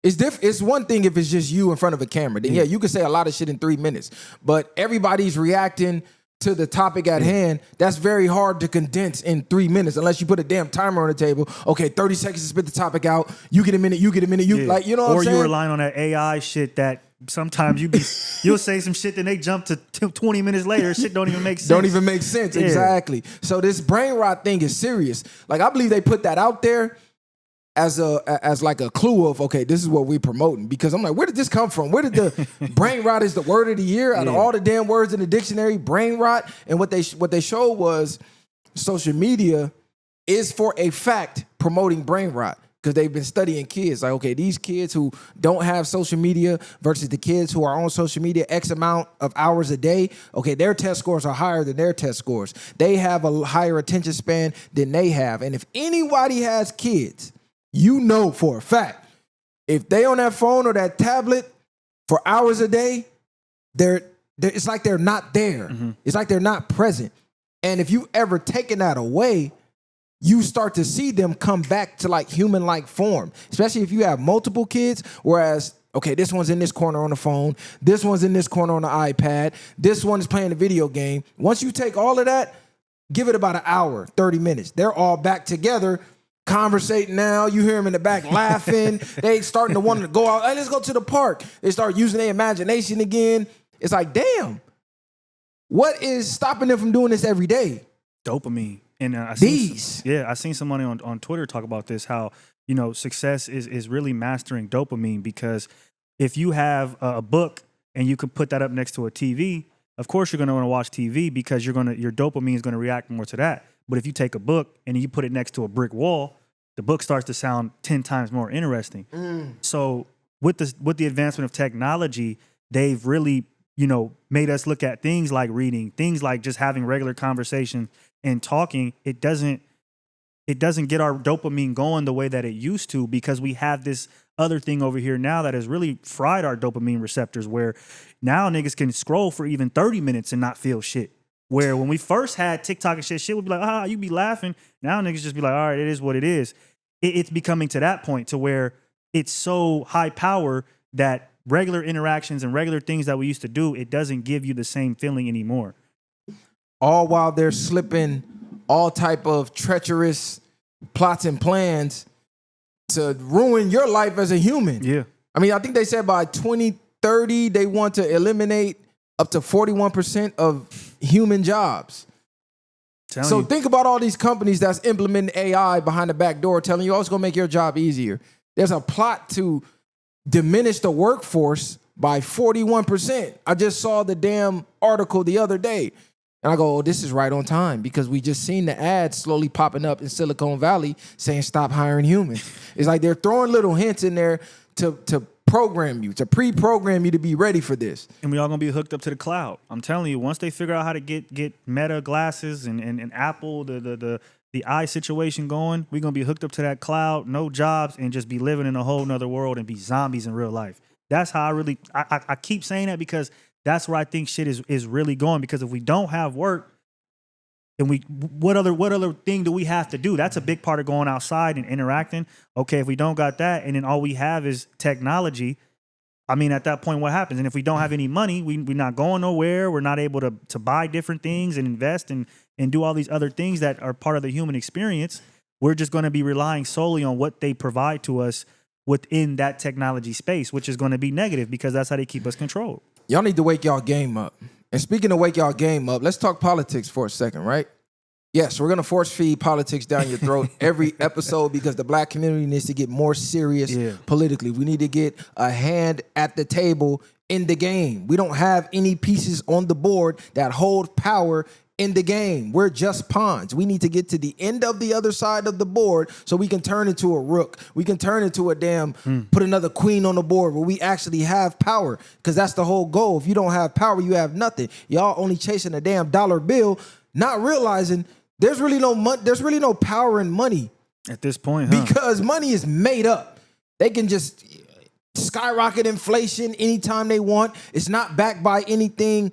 It's one thing if it's just you in front of a camera. Then yeah, you can say a lot of shit in 3 minutes. But everybody's reacting to the topic at hand. That's very hard to condense in 3 minutes unless you put a damn timer on the table. Okay, 30 seconds to spit the topic out. You get a minute. You like, you know what I'm saying?
Or you relying on that AI shit that sometimes you'll say some shit, then they jump to 20 minutes later. Shit don't even make sense.
Don't even make sense. Yeah. Exactly. So this brain rot thing is serious. Like I believe they put that out there as like a clue of, okay, this is what we're promoting. Because I'm like, where did this come from? Where did the brain rot is the word of the year out of all the damn words in the dictionary, brain rot. And what they showed was social media is for a fact promoting brain rot. Because they've been studying kids. Like, okay, these kids who don't have social media versus the kids who are on social media X amount of hours a day, okay, their test scores are higher than their test scores. They have a higher attention span than they have. And if anybody has kids, you know for a fact, if they on that phone or that tablet for hours a day, it's like they're not there. Mm-hmm. It's like they're not present. And if you ever taken that away, you start to see them come back to like human-like form, especially if you have multiple kids, whereas, okay, this one's in this corner on the phone, this one's in this corner on the iPad, this one is playing a video game. Once you take all of that, give it about an hour, 30 minutes. They're all back together, conversating now. You hear them in the back laughing. They starting to want to go out. Hey, let's go to the park. They start using their imagination again. It's like, damn, what is stopping them from doing this every day?
Dopamine. And I seen somebody on Twitter talk about this, how, you know, success is really mastering dopamine, because if you have a book and you can put that up next to a TV, of course you're going to want to watch TV because your dopamine is going to react more to that. But if you take a book and you put it next to a brick wall, the book starts to sound 10 times more interesting. So with the advancement of technology, they've really, you know, made us look at things like reading, things like just having regular conversation and talking. It doesn't get our dopamine going the way that it used to, because we have this other thing over here now that has really fried our dopamine receptors, where now niggas can scroll for even 30 minutes and not feel shit. Where when we first had TikTok and shit would be like, you be laughing. Now niggas just be like, all right, it is what it is. It's becoming to that point to where it's so high power that regular interactions and regular things that we used to do, it doesn't give you the same feeling anymore.
All while they're slipping all type of treacherous plots and plans to ruin your life as a human.
Yeah.
I mean, I think they said by 2030, they want to eliminate up to 41% of human jobs. So think about all these companies that's implementing AI behind the back door telling you, oh, it's going to make your job easier. There's a plot to diminish the workforce by 41%. I just saw the damn article the other day. And I go, oh, this is right on time, because we just seen the ads slowly popping up in Silicon Valley saying stop hiring humans. It's like they're throwing little hints in there to program you, to pre-program you to be ready for this.
And we all gonna be hooked up to the cloud. I'm telling you, once they figure out how to get Meta glasses and Apple, the eye situation going, we're gonna be hooked up to that cloud, no jobs, and just be living in a whole nother world and be zombies in real life. That's how I keep saying that, because that's where I think shit is really going. Because if we don't have work, then what other thing do we have to do? That's a big part of going outside and interacting. Okay, if we don't got that, and then all we have is technology, I mean, at that point, what happens? And if we don't have any money, we're not going nowhere. We're not able to buy different things and invest and do all these other things that are part of the human experience. We're just going to be relying solely on what they provide to us within that technology space, which is going to be negative, because that's how they keep us controlled.
Y'all need to wake y'all game up. And speaking of wake y'all game up, let's talk politics for a second, right? Yes, we're going to force feed politics down your throat every episode, because the black community needs to get more serious politically. We need to get a hand at the table in the game. We don't have any pieces on the board that hold power in the game. We're just pawns. We need to get to the end of the other side of the board so we can turn into a rook. We can turn into a put another queen on the board where we actually have power, because that's the whole goal. If you don't have power, you have nothing. Y'all only chasing a damn dollar bill, not realizing there's really no power in money
at this point,
because money is made up. They can just skyrocket inflation anytime they want. It's not backed by anything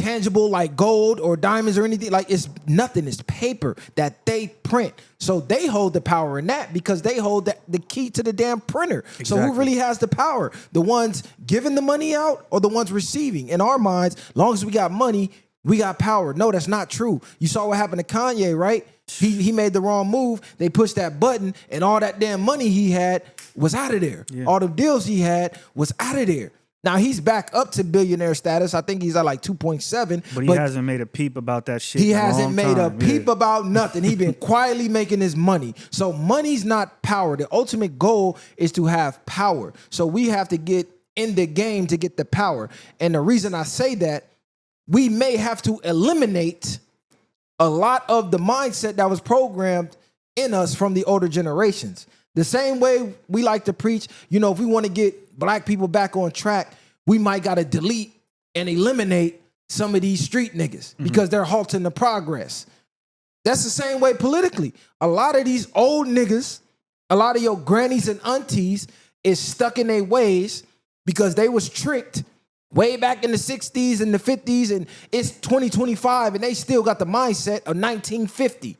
tangible like gold or diamonds or anything. Like it's nothing. It's paper that they print. So they hold the power in that because they hold the key to the damn printer.
Exactly.
So who really has the power? The ones giving the money out or the ones receiving? In our minds, as long as we got money, we got power. No, that's not true. You saw what happened to Kanye, right? He made the wrong move. They pushed that button and all that damn money he had was out of there. Yeah. All the deals he had was out of there. Now he's back up to billionaire status. I think he's at like 2.7.
But he hasn't made a peep about that shit.
He hasn't made a peep about nothing. He's been quietly making his money. So money's not power. The ultimate goal is to have power. So we have to get in the game to get the power. And the reason I say that, we may have to eliminate a lot of the mindset that was programmed in us from the older generations. The same way we like to preach, you know, if we want to get black people back on track, we might got to delete and eliminate some of these street niggas because they're halting the progress. That's the same way politically. A lot of these old niggas, a lot of your grannies and aunties is stuck in their ways because they was tricked way back in the 60s and the 50s, and it's 2025 and they still got the mindset of 1950.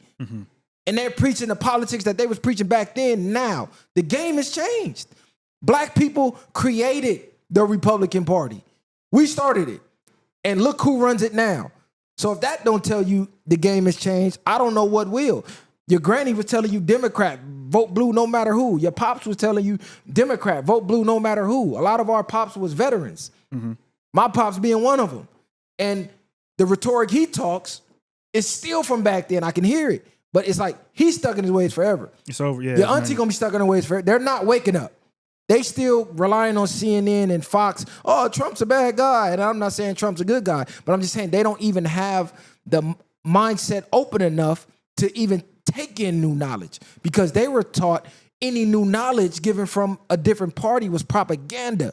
And they're preaching the politics that they was preaching back then. Now, the game has changed. Black people created the Republican Party. We started it. And look who runs it now. So if that don't tell you the game has changed, I don't know what will. Your granny was telling you Democrat, vote blue no matter who. Your pops was telling you Democrat, vote blue no matter who. A lot of our pops was veterans. My pops being one of them. And the rhetoric he talks is still from back then. I can hear it. But it's like he's stuck in his ways forever. It's over, yeah. Your auntie gonna be stuck in her ways forever. They're not waking up. They still relying on CNN and Fox. Oh, Trump's a bad guy. And I'm not saying Trump's a good guy, but I'm just saying they don't even have the mindset open enough to even take in new knowledge because they were taught any new knowledge given from a different party was propaganda.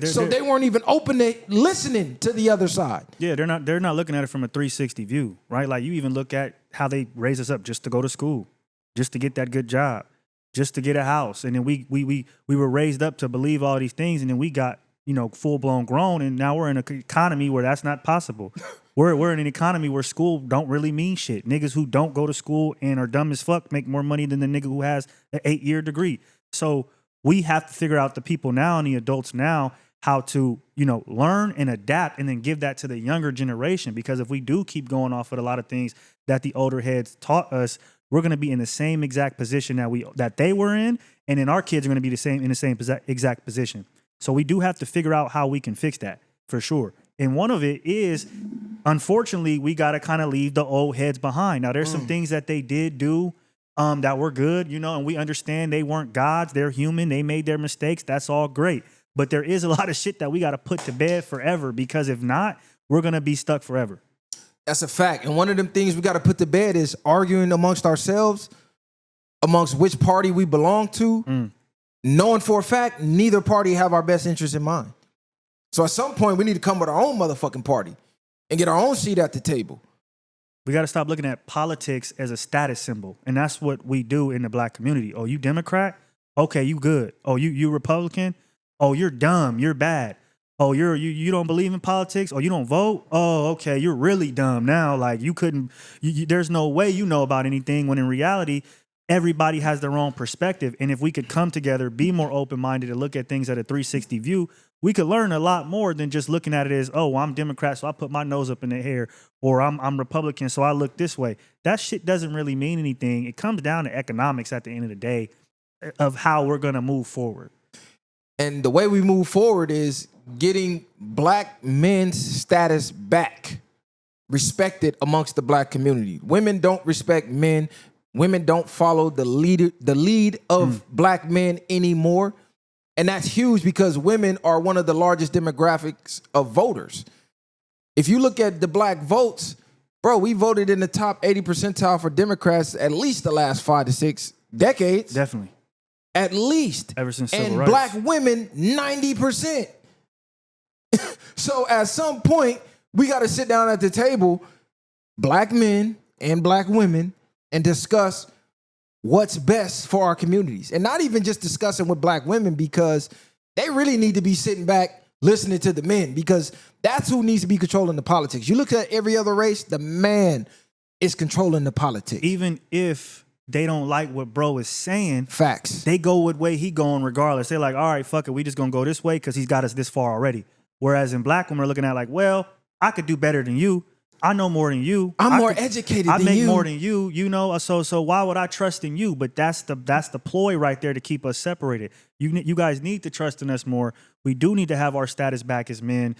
So they weren't even open to listening to the other side. Yeah, they're not looking at it from a 360 view, right? Like you even look at how they raise us up just to go to school, just to get that good job, just to get a house. And then we were raised up to believe all these things, and then we got, you know, full-blown grown, and now we're in an economy where that's not possible. We're in an economy where school don't really mean shit. Niggas who don't go to school and are dumb as fuck make more money than the nigga who has an 8-year degree. So we have to figure out the people now and the adults now how to, you know, learn and adapt and then give that to the younger generation. Because if we do keep going off of a lot of things that the older heads taught us, we're going to be in the same exact position that they were in. And then our kids are going to be in the same exact position. So we do have to figure out how we can fix that for sure. And one of it is, unfortunately, we got to kind of leave the old heads behind. Now, there's some things that they did do that were good, you know, and we understand they weren't gods. They're human. They made their mistakes. That's all great. But there is a lot of shit that we got to put to bed forever, because if not, we're going to be stuck forever. That's a fact. And one of them things we got to put to bed is arguing amongst ourselves, amongst which party we belong to, knowing for a fact neither party have our best interest in mind. So at some point, we need to come with our own motherfucking party and get our own seat at the table. We got to stop looking at politics as a status symbol. And that's what we do in the black community. Oh, you Democrat? Okay, you good. Oh, you Republican? Oh, you're dumb. You're bad. Oh, you don't believe in politics? Oh, you don't vote? Oh, okay, you're really dumb now. Like there's no way you know about anything, when in reality, everybody has their own perspective. And if we could come together, be more open-minded, and look at things at a 360 view, we could learn a lot more than just looking at it as, oh, well, I'm Democrat, so I put my nose up in the air, or I'm Republican, so I look this way. That shit doesn't really mean anything. It comes down to economics at the end of the day of how we're going to move forward. And the way we move forward is getting black men's status back, respected amongst the black community. Women don't respect men. Women don't follow the lead of black men anymore. And that's huge, because women are one of the largest demographics of voters. If you look at the black votes, bro, we voted in the top 80 percentile for Democrats at least the last 5 to 6 decades. Definitely. At least. Ever since civil rights. And black women, 90%. So at some point, we got to sit down at the table, black men and black women, and discuss what's best for our communities. And not even just discussing with black women, because they really need to be sitting back listening to the men, because that's who needs to be controlling the politics. You look at every other race, the man is controlling the politics.
Even if they don't like what bro is saying,
Facts.
they go with way he going regardless. They're like, all right, fuck it, we just gonna go this way because he's got us this far already. Whereas in black women are looking at like, well, I could do better than you. I know more than you.
I'm more educated than you.
I make more than you, you know. So why would I trust in you? But that's the ploy right there to keep us separated. You guys need to trust in us more. We do need to have our status back as men.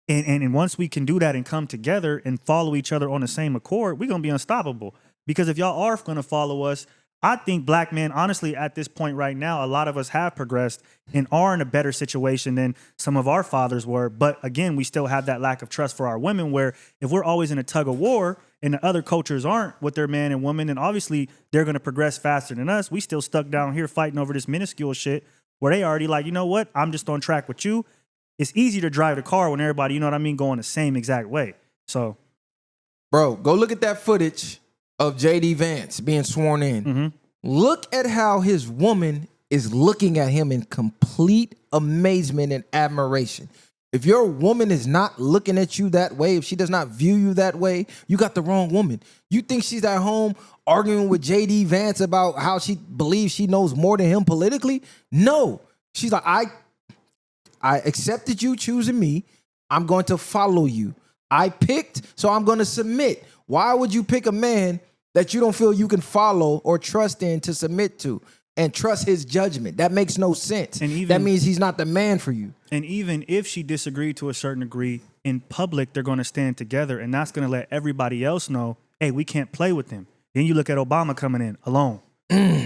And once we can do that and come together and follow each other on the same accord, we're gonna be unstoppable. Because if y'all are gonna follow us, I think black men, honestly, at this point right now, a lot of us have progressed and are in a better situation than some of our fathers were. But again, we still have that lack of trust for our women, where if we're always in a tug of war and the other cultures aren't with their man and woman, and obviously they're going to progress faster than us, we still stuck down here fighting over this minuscule shit where they already like, you know what, I'm just on track with you. It's easy to drive the car when everybody, you know what I mean, going the same exact way. So,
bro, go look at that footage of JD Vance being sworn in.
mm-hmm.
Look at how his woman is looking at him in complete amazement and admiration. If your woman is not looking at you that way, if she does not view you that way, you got the wrong woman. You think she's at home arguing with JD Vance about how she believes she knows more than him politically? No. She's like, I accepted you choosing me. I'm going to follow you. I picked, so I'm going to submit. Why would you pick a man that you don't feel you can follow or trust in to submit to and trust his judgment? That makes no sense. And that means he's not the man for you.
And even if she disagreed to a certain degree, in public, they're going to stand together, and that's going to let everybody else know, hey, we can't play with them. Then you look at Obama coming in alone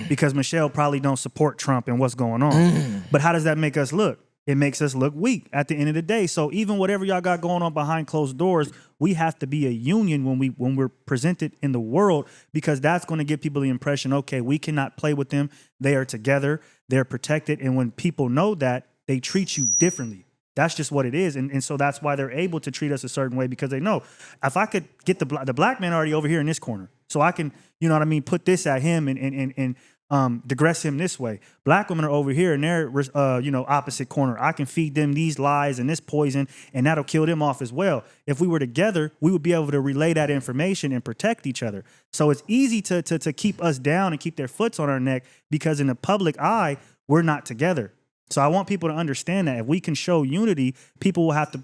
because Michelle probably don't support Trump and what's going on. But how does that make us look? It makes us look weak at the end of the day. So even whatever y'all got going on behind closed doors, we have to be a union when we're presented in the world, because that's going to give people the impression, okay, we cannot play with them. They are together. They're protected. And when people know that, they treat you differently. That's just what it is. And so that's why they're able to treat us a certain way, because they know if I could get the black man already over here in this corner, so I can, you know what I mean, put this at him and digress him this way. Black women are over here in their, opposite corner. I can feed them these lies and this poison, and that'll kill them off as well. If we were together, we would be able to relay that information and protect each other. So it's easy to keep us down and keep their foots on our neck, because in the public eye, we're not together. So I want people to understand that if we can show unity, people will have to,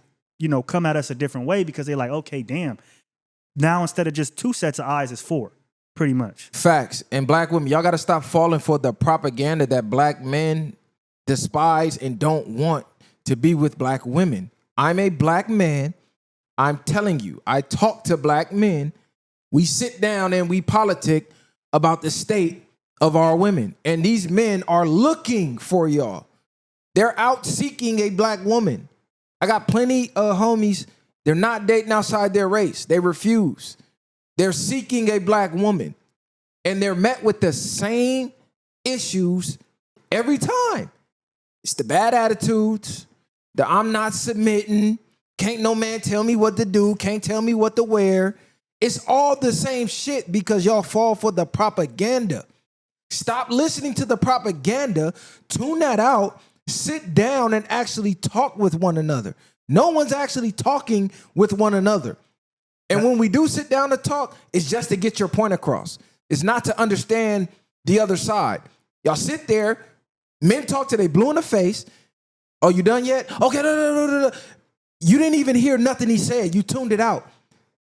come at us a different way, because they're like, okay, damn. Now instead of just 2 sets of eyes, it's 4. Pretty much.
Facts. And black women, y'all got to stop falling for the propaganda that black men despise and don't want to be with black women. I'm a black man. I'm telling you, I talk to black men. We sit down and we politic about the state of our women. And these men are looking for y'all. They're out seeking a black woman. I got plenty of homies. They're not dating outside their race. They refuse. They're seeking a black woman, and they're met with the same issues every time. It's the bad attitudes, the I'm not submitting, can't no man tell me what to do, can't tell me what to wear. It's all the same shit because y'all fall for the propaganda. Stop listening to the propaganda, tune that out, sit down and actually talk with one another. No one's actually talking with one another. And when we do sit down to talk, it's just to get your point across. It's not to understand the other side. Y'all sit there, men talk till they blue in the face. Oh, you done yet? Okay, no. You didn't even hear nothing he said. You tuned it out.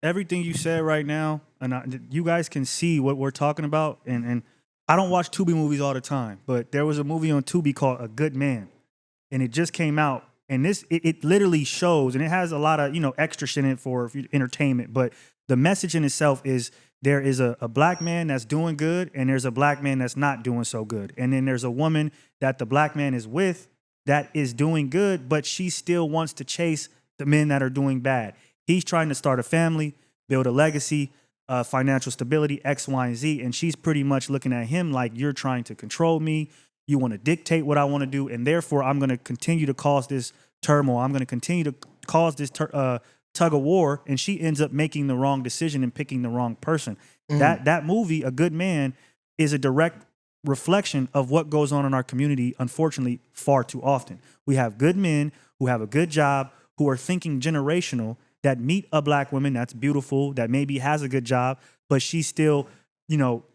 Everything you said right now, and you guys can see what we're talking about. And I don't watch Tubi movies all the time, but there was a movie on Tubi called A Good Man, and it just came out. And it literally shows, and it has a lot of, extra shit in it for entertainment. But the message in itself is there is a black man that's doing good, and there's a black man that's not doing so good. And then there's a woman that the black man is with that is doing good, but she still wants to chase the men that are doing bad. He's trying to start a family, build a legacy, financial stability, X, Y, and Z. And she's pretty much looking at him like, you're trying to control me. You want to dictate what I want to do, and therefore I'm going to continue to cause this turmoil. I'm going to continue to cause this tug of war, and she ends up making the wrong decision and picking the wrong person. That movie, A Good Man, is a direct reflection of what goes on in our community, unfortunately, far too often. We have good men who have a good job, who are thinking generational, that meet a black woman that's beautiful, that maybe has a good job, but she's still,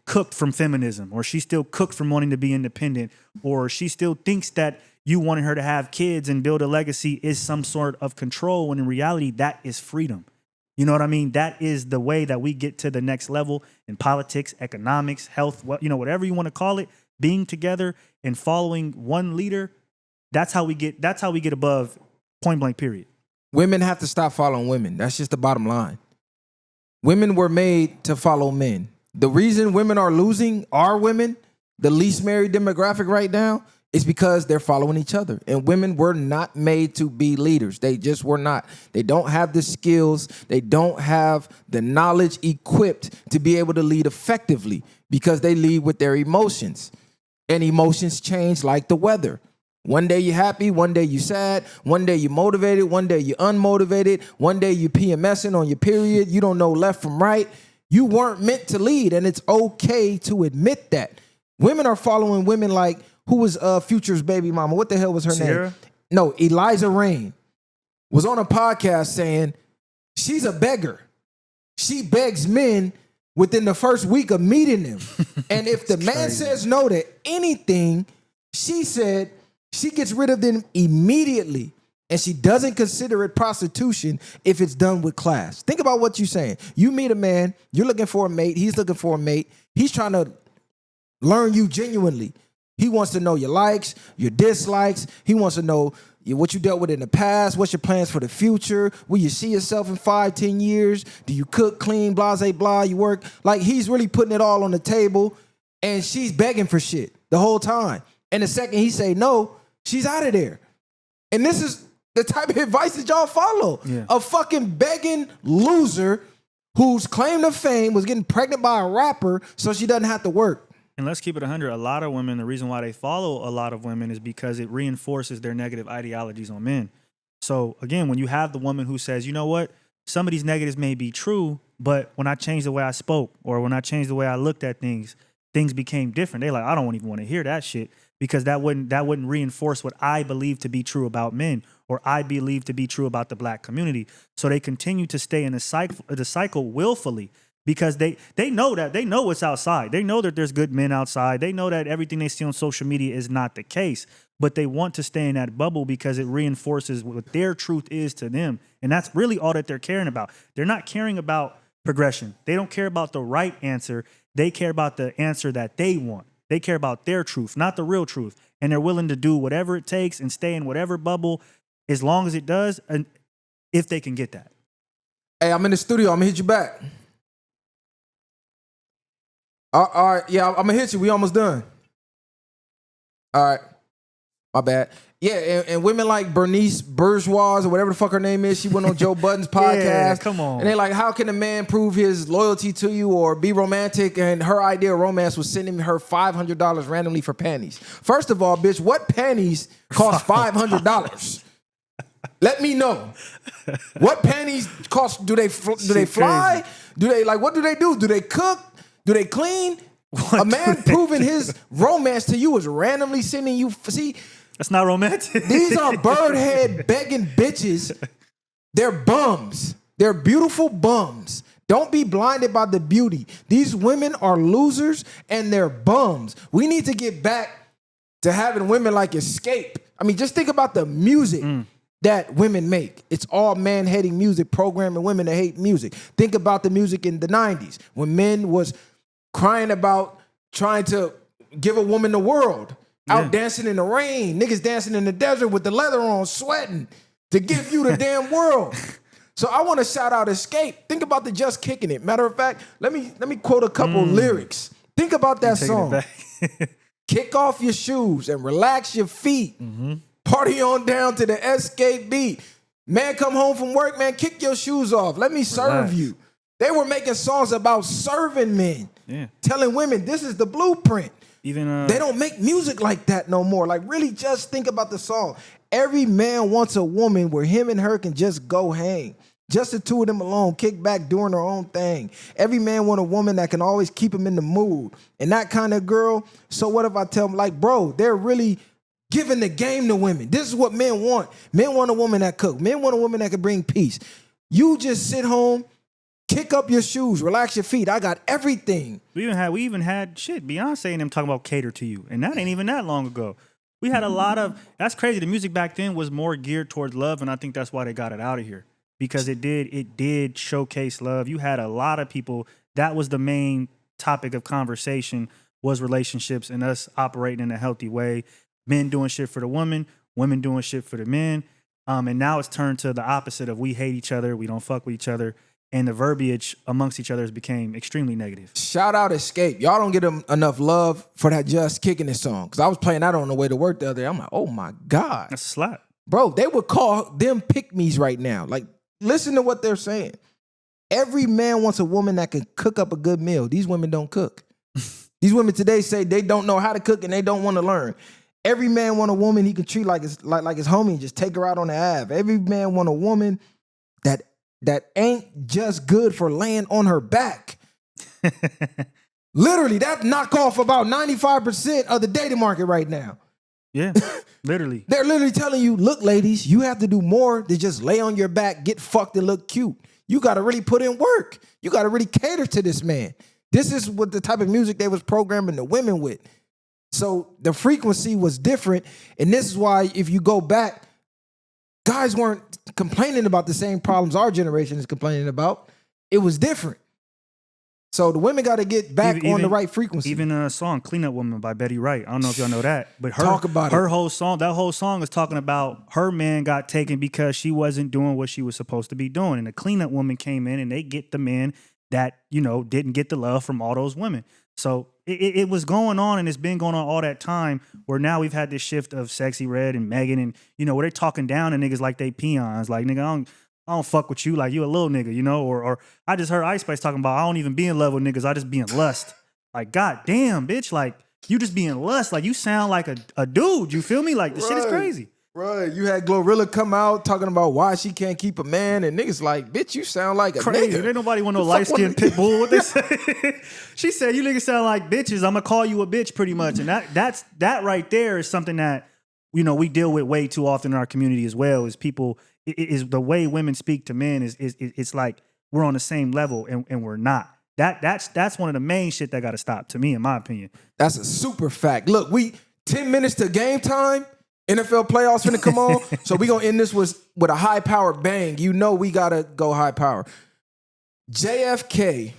cooked from feminism, or she's still cooked from wanting to be independent, or she still thinks that you wanting her to have kids and build a legacy is some sort of control, when in reality, that is freedom. You know what I mean? That is the way that we get to the next level in politics, economics, health, whatever you want to call it, being together and following one leader. That's how we get above point blank, period.
Women have to stop following women. That's just the bottom line. Women were made to follow men. The reason women are losing our women, the least married demographic right now, is because they're following each other. And women were not made to be leaders. They just were not. They don't have the skills. They don't have the knowledge equipped to be able to lead effectively, because they lead with their emotions. And emotions change like the weather. One day you're happy, one day you're sad, one day you're motivated, one day you're unmotivated, one day you're PMSing on your period, you don't know left from right. You weren't meant to lead, and it's okay to admit that. Women are following women like, who was Future's baby mama? What the hell was her name? No, Eliza Rain was on a podcast saying she's a beggar. She begs men within the first week of meeting them. And if the man says no to anything, she said she gets rid of them immediately. And she doesn't consider it prostitution if it's done with class. Think about what you're saying. You meet a man, you're looking for a mate, he's looking for a mate. He's trying to learn you genuinely. He wants to know your likes, your dislikes. He wants to know what you dealt with in the past. What's your plans for the future? Will you see yourself in 5-10 years? Do you cook, clean, blase, blah, you work? Like, he's really putting it all on the table, and she's begging for shit the whole time. And the second he say no, she's out of there. And this is the type of advice that y'all follow. Yeah. A fucking begging loser whose claim to fame was getting pregnant by a rapper so she doesn't have to work.
And let's keep it 100. A lot of women, the reason why they follow a lot of women is because it reinforces their negative ideologies on men. So again, when you have the woman who says, you know what, some of these negatives may be true, but when I changed the way I spoke, or when I changed the way I looked at things, things became different. They like, I don't even want to hear that shit, because that wouldn't reinforce what I believe to be true about men, or I believe to be true about the black community. So they continue to stay in the cycle willfully. Because they know what's outside. They know that there's good men outside. They know that everything they see on social media is not the case. But they want to stay in that bubble because it reinforces what their truth is to them. And that's really all that they're caring about. They're not caring about progression. They don't care about the right answer. They care about the answer that they want. They care about their truth, not the real truth. And they're willing to do whatever it takes and stay in whatever bubble as long as it does, and if they can get that.
Hey, I'm in the studio. I'm going to hit you back. All right, yeah, I'm gonna hit you. We almost done. All right, my bad. Yeah, and women like Bernice Bourgeois or whatever the fuck her name is, she went on Joe Budden's podcast.
Yeah, come on.
And they're like, how can a man prove his loyalty to you or be romantic? And her idea of romance was sending her $500 randomly for panties. First of all, bitch, what panties cost $500? Let me know. What panties cost? Do they fly? Do they what do they do? Do they cook? Do they clean? A man proving his romance to you is randomly sending you. See,
that's not romantic.
These are birdhead begging bitches. They're bums. They're beautiful bums. Don't be blinded by the beauty. These women are losers and they're bums. We need to get back to having women like Escape. I mean, just think about the music that women make. It's all man-hating music, programming women to hate music. Think about the music in the 90s when men was crying about trying to give a woman the world. Out dancing in the rain. Niggas dancing in the desert with the leather on, sweating to give you the damn world. So I want to shout out Escape. Think about the Just Kicking It. Matter of fact, let me quote a couple lyrics. Think about that song. Kick off your shoes and relax your feet. Party on down to the Escape beat. Man, come home from work, man, kick your shoes off. Let me serve you. They were making songs about serving men. Telling women this is the blueprint.
Even
they don't make music like that no more. Like, really just think about the song. Every man wants a woman where him and her can just go hang. Just the two of them alone, kick back, doing their own thing. Every man want a woman that can always keep him in the mood. And that kind of girl, so what if I tell them, like, bro, they're really giving the game to women. This is what men want. Men want a woman that cook. Men want a woman that can bring peace. You just sit home, kick up your shoes, relax your feet. I got everything.
We even had shit, Beyonce and them talking about cater to you. And that ain't even that long ago. We had a lot of, that's crazy. The music back then was more geared towards love, and I think that's why they got it out of here. Because it did showcase love. You had a lot of people, that was the main topic of conversation, was relationships and us operating in a healthy way. Men doing shit for the women doing shit for the men. And now it's turned to the opposite of we hate each other, we don't fuck with each other. And the verbiage amongst each other has became extremely negative.
Shout out Escape. Y'all don't get enough love for that Just Kicking It song. Because I was playing that on the way to work the other day. I'm like, oh my God.
That's a slap.
Bro, they would call them pick-me's right now. Like, listen to what they're saying. Every man wants a woman that can cook up a good meal. These women don't cook. These women today say they don't know how to cook and they don't want to learn. Every man want a woman he can treat like his homie and just take her out on the Ave. Every man want a woman that ain't just good for laying on her back. Literally, that knock off about 95% of the dating market right now.
Yeah, literally.
They're literally telling you, look, ladies, you have to do more than just lay on your back, get fucked, and look cute. You got to really put in work. You got to really cater to this man. This is what the type of music they was programming the women with. So the frequency was different. And this is why, if you go back, guys weren't complaining about the same problems our generation is complaining about. It was different. So the women got to get back on the right frequency.
Even a song, Clean Up Woman by Betty Wright. I don't know if y'all know that. But
Talk about
her
it.
whole song, that whole song is talking about her man got taken because she wasn't doing what she was supposed to be doing. And the Clean Up Woman came in and they get the men that, didn't get the love from all those women. So it was going on, and it's been going on all that time, where now we've had this shift of Sexy Red and Megan, and where they're talking down to niggas like they peons. Like, nigga, I don't fuck with you, like you a little nigga, or I just heard Ice Spice talking about I don't even be in love with niggas, I just be in lust. Like, god damn, bitch, like you just be in lust, like you sound like a dude, you feel me? Like this shit is crazy.
Right, you had Glorilla come out talking about why she can't keep a man, and niggas like, bitch, you sound like a
crazy.
nigga.
Ain't nobody want no light-skinned pit bull. What they say? She said, you niggas sound like bitches, I'm gonna call you a bitch pretty much. And that right there is something that, we deal with way too often in our community as well, is people, is the way women speak to men is it's like we're on the same level and we're not. That's one of the main shit that gotta stop, to me, in my opinion.
That's a super fact. Look, we 10 minutes to game time. NFL playoffs finna come on. So we gonna end this with a high power bang. We gotta go high power. JFK,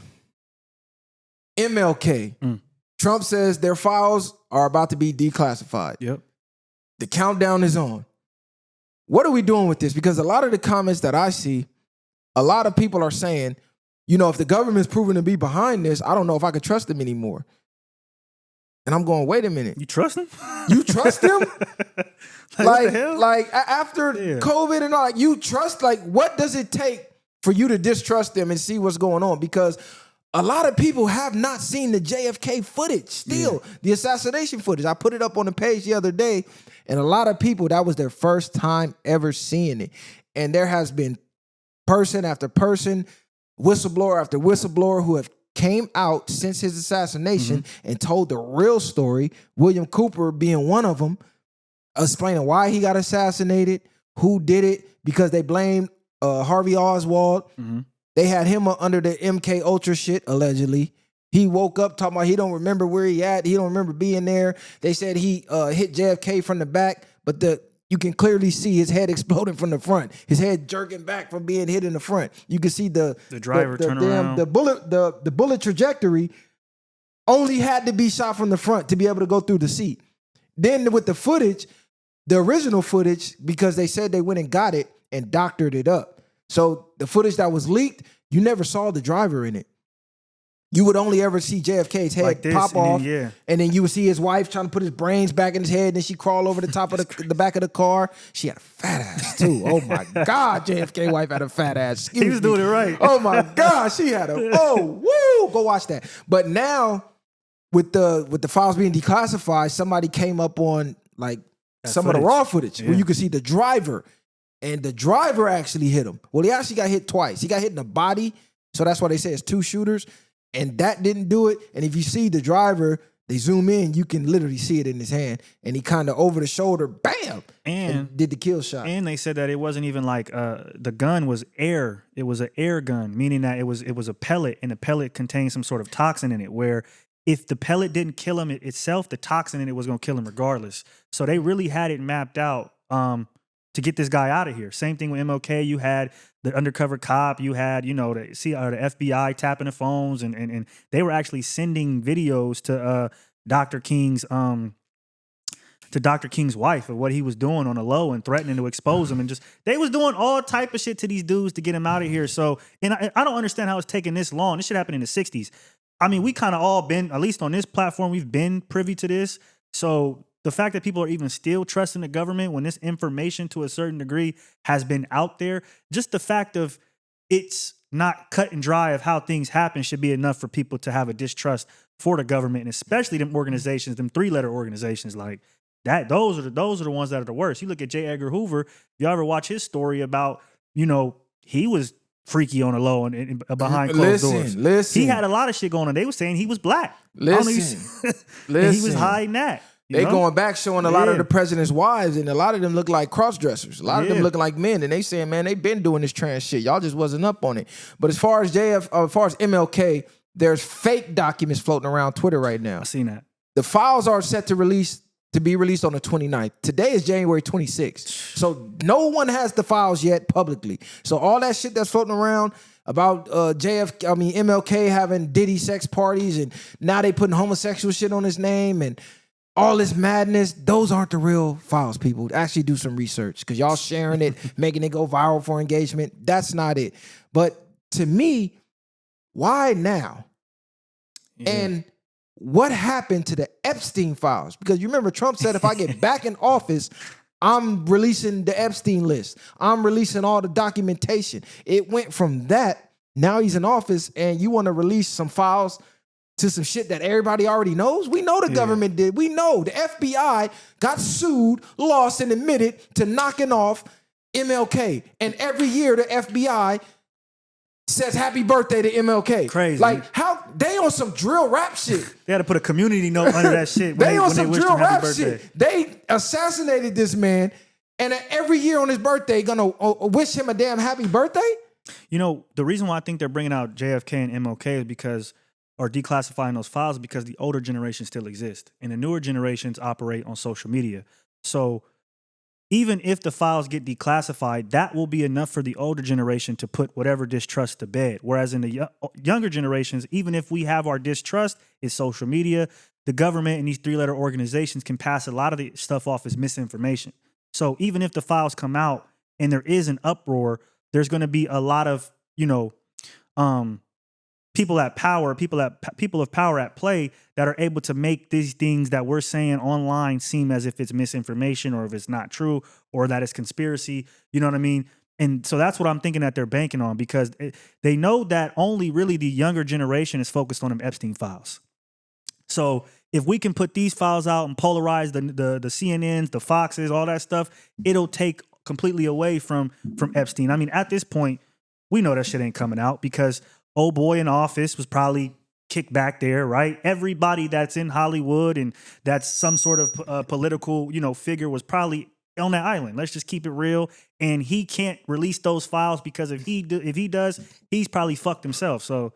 MLK. Trump says their files are about to be declassified.
Yep.
The countdown is on. What are we doing with this? Because a lot of the comments that I see, a lot of people are saying, if the government's proven to be behind this, I don't know if I could trust them anymore. And I'm going, wait a minute.
You trust him?
You trust him?
What the hell?
Like after COVID and all, like, you trust, like, what does it take for you to distrust them and see what's going on? Because a lot of people have not seen the JFK footage still, the assassination footage. I put it up on the page the other day, and a lot of people, that was their first time ever seeing it. And there has been person after person, whistleblower after whistleblower who have came out since his assassination and told the real story, William Cooper being one of them, explaining why he got assassinated, who did it, because they blamed Harvey Oswald. They had him under the MK Ultra shit, allegedly. He woke up talking about he don't remember where he at. He don't remember being there. They said he hit JFK from the back, but you can clearly see his head exploding from the front. His head jerking back from being hit in the front. You can see the
driver turn around.
The bullet trajectory only had to be shot from the front to be able to go through the seat. Then with the footage, the original footage, because they said they went and got it and doctored it up. So the footage that was leaked, you never saw the driver in it. You would only ever see JFK's head like pop off, and then you would see his wife trying to put his brains back in his head, and then she crawl over the top of the back of the car. She had a fat ass too. Oh my God, JFK wife had a fat ass.
He was doing it right.
Oh my God, she had go watch that. But now with the files being declassified, somebody came up on like some of the raw footage where you could see the driver and the driver actually hit him. Well, he actually got hit twice. He got hit in the body, so that's why they say it's 2 shooters, and that didn't do it. And if you see the driver, they zoom in, you can literally see it in his hand, and he kind of over the shoulder, bam, and did the kill shot.
And they said that it wasn't even like the gun was air. It was an air gun, meaning that it was a pellet, and the pellet contained some sort of toxin in it, where if the pellet didn't kill him itself, the toxin in it was going to kill him regardless. So they really had it mapped out to get this guy out of here. Same thing with MLK. You had the undercover cop. You had, the FBI tapping the phones, and they were actually sending videos to Dr. King's wife of what he was doing on the low and threatening to expose him, and just they was doing all type of shit to these dudes to get him out of here. So, and I don't understand how it's taking this long. This shit happened in the 60s. I mean, we kind of all been, at least on this platform, we've been privy to this. So the fact that people are even still trusting the government when this information to a certain degree has been out there, just the fact of it's not cut and dry of how things happen should be enough for people to have a distrust for the government, and especially them organizations, them 3-letter organizations like that. Those are the ones that are the worst. You look at J. Edgar Hoover. If you ever watch his story about, he was freaky on the low and behind closed doors.
Listen.
He had a lot of shit going on. They were saying he was black.
Listen.
And he was hiding that.
They going back showing a lot of the president's wives, and a lot of them look like cross-dressers. A lot of them looking like men, and they saying, man, they been doing this trans shit. Y'all just wasn't up on it. But as far as MLK, there's fake documents floating around Twitter right now.
I seen that.
The files are set to be released on the 29th. Today is January 26th. So no one has the files yet publicly. So all that shit that's floating around about MLK having Diddy sex parties, and now they putting homosexual shit on his name and all this madness, those aren't the real files, people. Actually do some research, because y'all sharing it, making it go viral for engagement. That's not it. But to me, why now? Yeah. And what happened to the Epstein files? Because you remember Trump said, if I get back in office, I'm releasing the Epstein list. I'm releasing all the documentation. It went from that, now he's in office, and you want to release some files to some shit that everybody already knows? We know the government did. We know the FBI got sued, lost, and admitted to knocking off MLK. And every year the FBI says happy birthday to MLK.
Crazy.
Like, how they on some drill rap shit.
They had to put a community note under that shit.
They on some drill rap shit. They assassinated this man, and every year on his birthday gonna wish him a damn happy birthday?
The reason why I think they're bringing out JFK and MLK is because, or declassifying those files, because the older generation still exists and the newer generations operate on social media. So even if the files get declassified, that will be enough for the older generation to put whatever distrust to bed. Whereas in the younger generations, even if we have our distrust, it's social media. The government and these 3-letter organizations can pass a lot of the stuff off as misinformation. So even if the files come out and there is an uproar, there's going to be a lot of, people of power at play that are able to make these things that we're saying online seem as if it's misinformation, or if it's not true, or that it's conspiracy. You know what I mean? And so that's what I'm thinking that they're banking on, because they know that only really the younger generation is focused on them Epstein files. So if we can put these files out and polarize the CNNs, the Foxes, all that stuff, it'll take completely away from Epstein. I mean, at this point, we know that shit ain't coming out, because old boy in office was probably kicked back there, right? Everybody that's in Hollywood and that's some sort of political, figure was probably on that island. Let's just keep it real. And he can't release those files, because if he does, he's probably fucked himself. So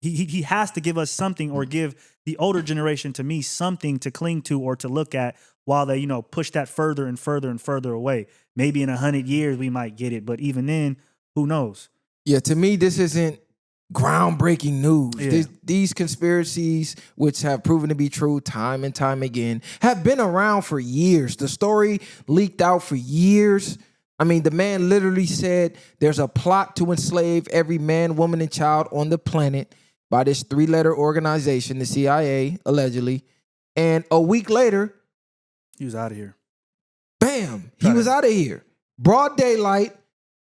he has to give us something, or give the older generation, to me, something to cling to or to look at while they, push that further and further and further away. Maybe in 100 years we might get it, but even then, who knows? Yeah,
to me, this isn't groundbreaking news. Yeah. These conspiracies, which have proven to be true time and time again, have been around for years. The story leaked out for years. I mean, the man literally said there's a plot to enslave every man, woman, and child on the planet by this 3-letter organization, the CIA, allegedly. And a week later,
he was out of here.
Bam! He was out of here. Broad daylight,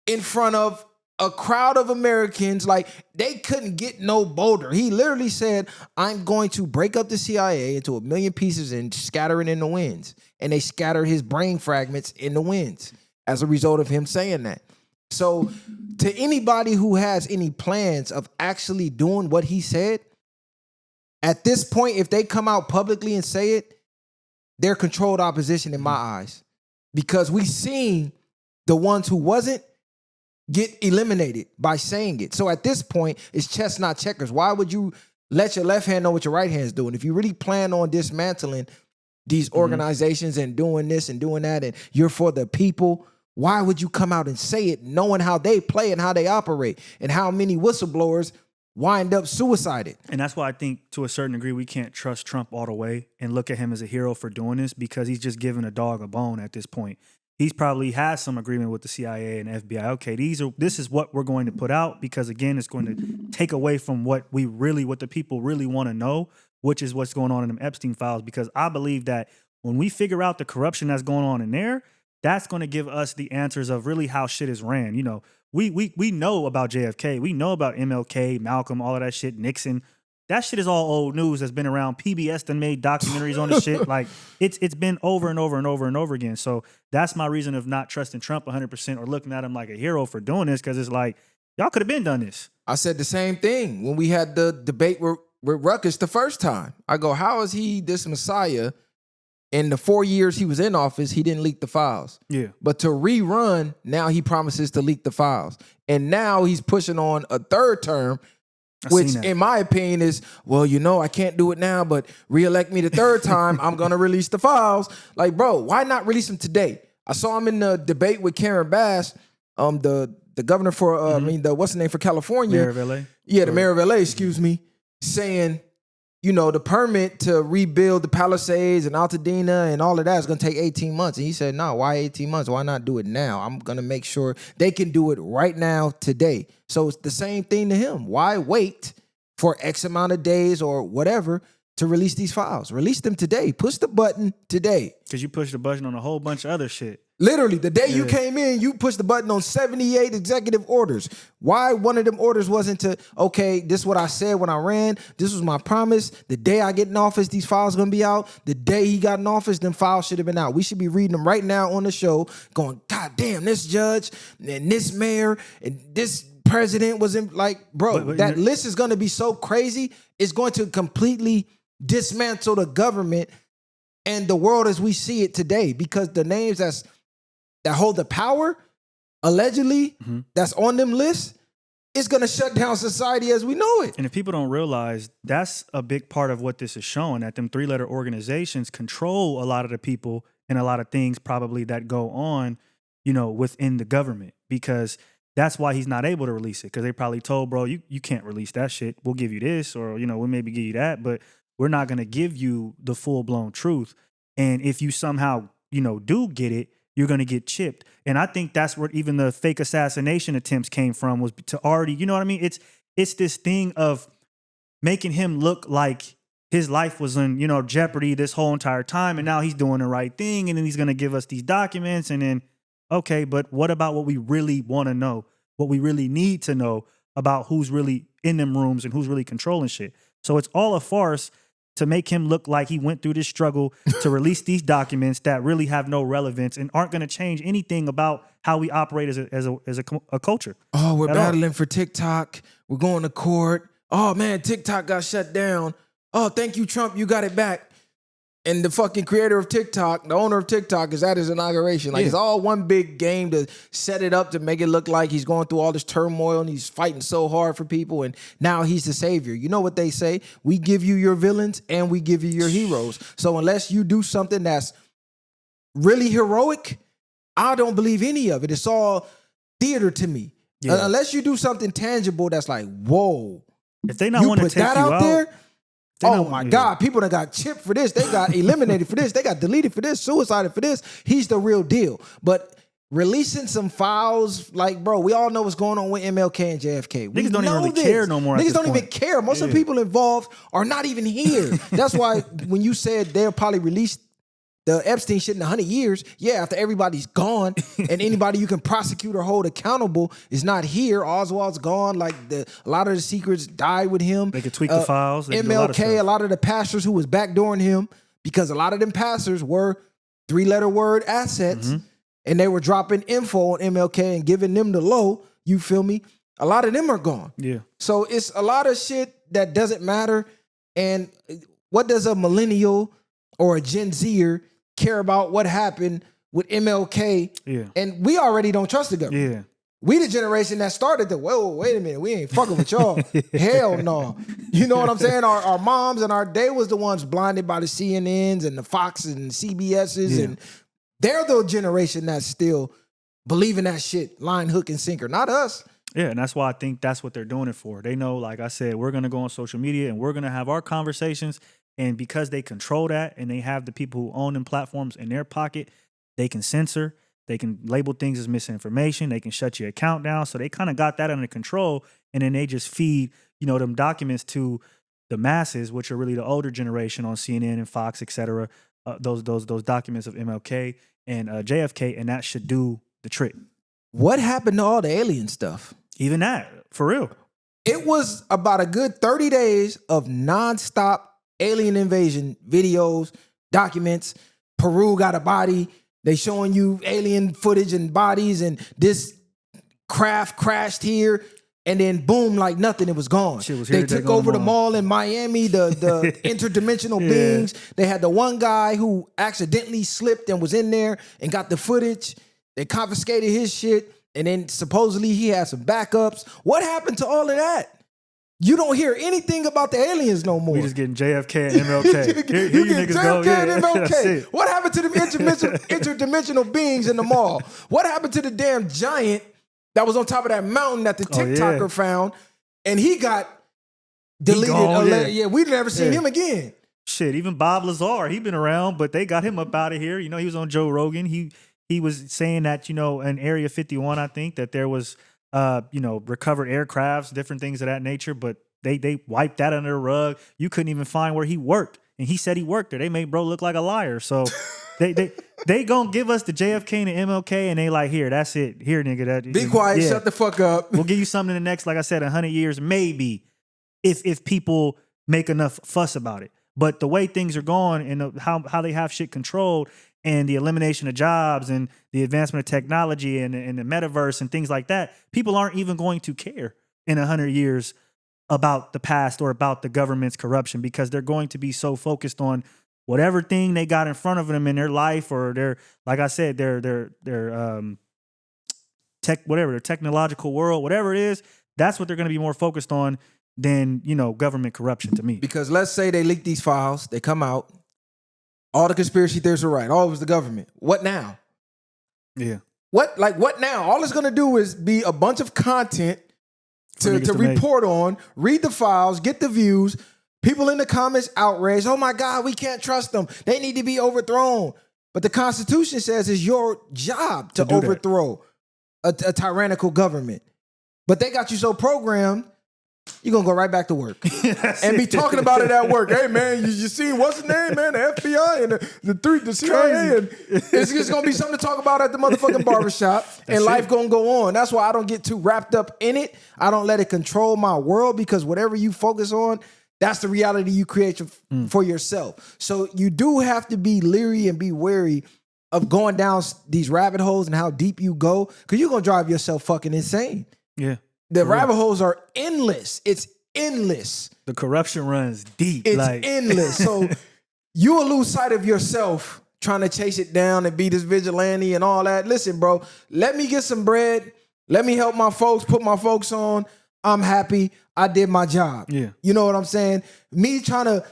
in front of a crowd of Americans. Like, they couldn't get no bolder. He literally said, I'm going to break up the CIA into 1 million pieces and scatter it in the winds. And they scattered his brain fragments in the winds. as a result of him saying that. So to anybody who has any plans of actually doing what he said, at this point, if they come out publicly and say it, they're controlled opposition in my eyes. Because we seen the ones who wasn't get eliminated by saying it. So at this point, it's chess, not checkers. Why would you let your left hand know what your right hand is doing? If you really plan on dismantling these organizations and doing this and doing that, and you're for the people, why would you come out and say it knowing how they play and how they operate and how many whistleblowers wind up suicided?
And that's why I think to a certain degree we can't trust Trump all the way and look at him as a hero for doing this, because he's just giving a dog a bone at this point. He's probably has some agreement with the CIA and FBI. Okay, this is what we're going to put out, because again, it's going to take away from what the people really want to know, which is what's going on in them Epstein files. Because I believe that when we figure out the corruption that's going on in there, that's going to give us the answers of really how shit is ran. You know, we know about JFK. We know about MLK, Malcolm, all of that shit, Nixon. That shit is all old news that's been around. PBS done made documentaries on this shit. Like, it's been over and over and over and over again. So that's my reason of not trusting Trump 100% or looking at him like a hero for doing this, because it's like, y'all could have been done this.
I said the same thing when we had the debate with Ruckus the first time. I go, how is he this messiah? In the 4 years he was in office, he didn't leak the files.
Yeah.
But to rerun, now he promises to leak the files. And now he's pushing on a third term, which in my opinion is, well, you know, I can't do it now, but reelect me the third time, I'm going to release the files. Like, bro, why not release them today? I saw him in the debate with Karen Bass, the governor for, what's the name for California?
Mayor of LA?
Yeah, the mayor of LA, excuse me, saying, you know, the permit to rebuild the Palisades and Altadena and all of that is going to take 18 months. And he said, no, why 18 months? Why not do it now? I'm going to make sure they can do it right now, today. So it's the same thing to him. Why wait for X amount of days or whatever to release these files? Release them today. Push the button today.
Because you pushed the button on a whole bunch of other shit.
Literally, the day you came in, you pushed the button on 78 executive orders. Why one of them orders wasn't to, okay, this is what I said when I ran. This was my promise. The day I get in office, these files going to be out. The day he got in office, them files should have been out. We should be reading them right now on the show going, God damn, this judge and this mayor and this president was in, like, bro, that list is going to be so crazy. It's going to completely dismantle the government and the world as we see it today, because the names that hold the power, allegedly, that's on them lists, is going to shut down society as we know it.
And if people don't realize, that's a big part of what this is showing, that them three-letter organizations control a lot of the people and a lot of things probably that go on, you know, within the government, because that's why he's not able to release it, because they probably told, bro, you can't release that shit. We'll give you this, or, you know, we'll maybe give you that, but we're not going to give you the full-blown truth. And if you somehow, you know, do get it, you're going to get chipped. And I think that's where even the fake assassination attempts came from, was to already, you know what I mean? It's this thing of making him look like his life was in, you know, jeopardy this whole entire time. And now he's doing the right thing. And then he's going to give us these documents. And then, okay, but what about what we really want to know? What we really need to know about who's really in them rooms and who's really controlling shit. So it's all a farce to make him look like he went through this struggle to release these documents that really have no relevance and aren't going to change anything about how we operate as a culture.
Oh, we're battling for TikTok. We're going to court. Oh, man, TikTok got shut down. Oh, thank you, Trump. You got it back. And the fucking creator of TikTok, the owner of TikTok, is at his inauguration. Like, it's all one big game to set it up to make it look like he's going through all this turmoil and he's fighting so hard for people. And now he's the savior. You know what they say? We give you your villains and we give you your heroes. So unless you do something that's really heroic, I don't believe any of it. It's all theater to me. Yeah. Unless you do something tangible that's like, whoa.
If they not want to take you out there,
oh my God, people that got chipped for this, they got eliminated for this, they got deleted for this, suicided for this. He's the real deal. But releasing some files, like, bro, we all know what's going on with MLK and JFK.
Niggas don't even really care no more.
Niggas don't even care. Most of the people involved are not even here. That's why when you said they'll probably release the Epstein shit in 100 years, yeah, after everybody's gone and anybody you can prosecute or hold accountable is not here. Oswald's gone. Like, a lot of the secrets died with him.
They could tweak the files.
MLK, a lot of the pastors who was backdooring him, because a lot of them pastors were three-letter word assets. and they were dropping info on MLK and giving them the low, you feel me? A lot of them are gone.
Yeah.
So it's a lot of shit that doesn't matter. And what does a millennial or a Gen Zer care about what happened with MLK?
Yeah.
And we already don't trust the government.
Yeah.
We the generation that started the, whoa, wait a minute, we ain't fucking with y'all. Hell no. You know what I'm saying? Our moms and they was the ones blinded by the CNNs and the Foxes and CBSs.
Yeah.
And they're the generation that's still believing that shit, line, hook, and sinker, not us.
Yeah, and that's why I think that's what they're doing it for. They know, like I said, we're going to go on social media and we're going to have our conversations. And because they control that and they have the people who own them platforms in their pocket, they can censor. They can label things as misinformation. They can shut your account down. So they kind of got that under control. And then they just feed, them documents to the masses, which are really the older generation on CNN and Fox, et cetera. Those documents of MLK and JFK, and that should do the trick.
What happened to all the alien stuff?
Even that, for real.
It was about a good 30 days of nonstop alien invasion videos, documents. Peru got a body. They showing you alien footage and bodies, and this craft crashed here, and then boom, like nothing, it was gone.
Shit was here,
they took over the mall in Miami, the interdimensional beings. They had the one guy who accidentally slipped and was in there and got the footage. They confiscated his shit, and then supposedly he had some backups. What happened to all of that? You don't hear anything about the aliens no more.
We just getting JFK and MLK. Here you
get
niggas
JFK
go.
and
That's
MLK.
it.
What happened to them interdimensional beings in the mall? What happened to the damn giant that was on top of that mountain that the TikToker found? And he got deleted.
Gone,
we never seen him again.
Shit, even Bob Lazar, he been around, but they got him up out of here. He was on Joe Rogan. He was saying that, in Area 51, I think, that there was recovered aircrafts, different things of that nature, but they wiped that under the rug. You couldn't even find where he worked. And he said he worked there. They made bro look like a liar. So they gonna give us the JFK and the MLK, and they like, here, that's it. Here, nigga.
Be quiet, shut the fuck up.
We'll give you something in the next, like I said, 100 years, maybe, if people make enough fuss about it. But the way things are going and how they have shit controlled, and the elimination of jobs and the advancement of technology and the metaverse and things like that, people aren't even going to care in 100 years about the past or about the government's corruption, because they're going to be so focused on whatever thing they got in front of them in their life, or their, like I said, their technological world, whatever it is. That's what they're going to be more focused on than, government corruption to me.
Because let's say they leak these files, they come out, all the conspiracy theories are right. Oh, it was the government. What now?
Yeah.
What now? All it's going to do is be a bunch of content to report on, read the files, get the views. People in the comments outraged. Oh my God, we can't trust them. They need to be overthrown. But the Constitution says it's your job to overthrow a tyrannical government. But they got you so programmed, you're going to go right back to work and be talking about it at work. Hey, man, you see what's the name, man? The FBI and the CIA. And it's just going to be something to talk about at the motherfucking barbershop. And life going to go on. That's why I don't get too wrapped up in it. I don't let it control my world, because whatever you focus on, that's the reality you create for yourself. So you do have to be leery and be wary of going down these rabbit holes and how deep you go, because you're going to drive yourself fucking insane.
Yeah.
The rabbit holes are endless. It's endless.
The corruption runs deep.
It's endless. So you will lose sight of yourself trying to chase it down and be this vigilante and all that. Listen, bro, let me get some bread. Let me help my folks, put my folks on. I'm happy. I did my job.
Yeah.
You know what I'm saying? Me trying to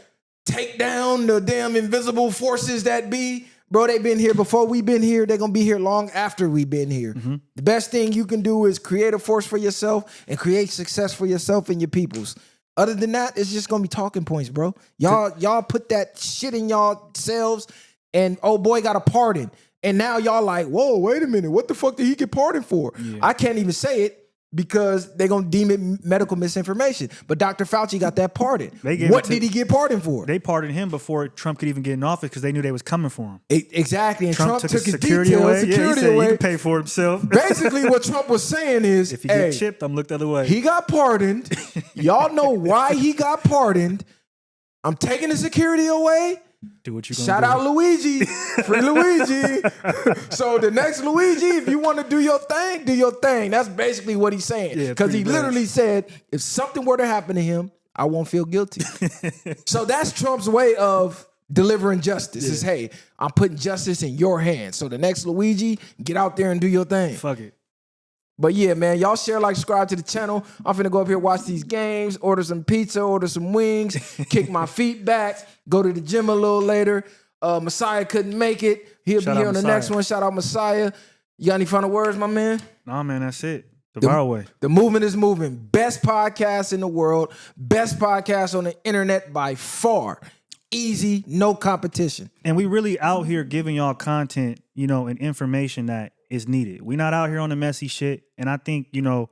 take down the damn invisible forces that be, bro, they been here before we been here. They're going to be here long after we been here. Mm-hmm. The best thing you can do is create a force for yourself and create success for yourself and your peoples. Other than that, it's just going to be talking points, bro. Y'all put that shit in y'all selves, and oh boy got a pardon. And now y'all like, whoa, wait a minute. What the fuck did he get pardoned for? Yeah. I can't even say it, because they're going to deem it medical misinformation. But Dr. Fauci got that pardon. What did he get pardoned for?
They pardoned him before Trump could even get in office, because they knew they was coming for him.
Exactly. And Trump took his
security away. He said he can pay for himself.
Basically, what Trump was saying is,
if he get chipped, I'm looked the other way.
He got pardoned. Y'all know why he got pardoned. I'm taking the security away,
Do what you gonna
Shout
do.
out Luigi. Free Luigi. So the next Luigi, if you want to do your thing, do your thing. That's basically what he's saying.
Yeah,
Because he
pretty much.
literally said, if something were to happen to him, I won't feel guilty. So that's Trump's way of delivering justice. Is, hey, I'm putting justice in your hands. So the next Luigi, get out there and do your thing.
Fuck it.
But yeah, man, y'all share, like, subscribe to the channel. I'm finna go up here, watch these games, order some pizza, order some wings, kick my feet back, go to the gym a little later. Messiah couldn't make it. He'll
Shout
be here
out
on the
Messiah.
next one. Shout out Messiah. You got any final words, my man?
Nah, man, that's it. The viral way.
The movement is moving. Best podcast in the world. Best podcast on the internet by far. Easy, no competition.
And we really out here giving y'all content, you know, and information that is needed. We're not out here on the messy shit. And I think, you know,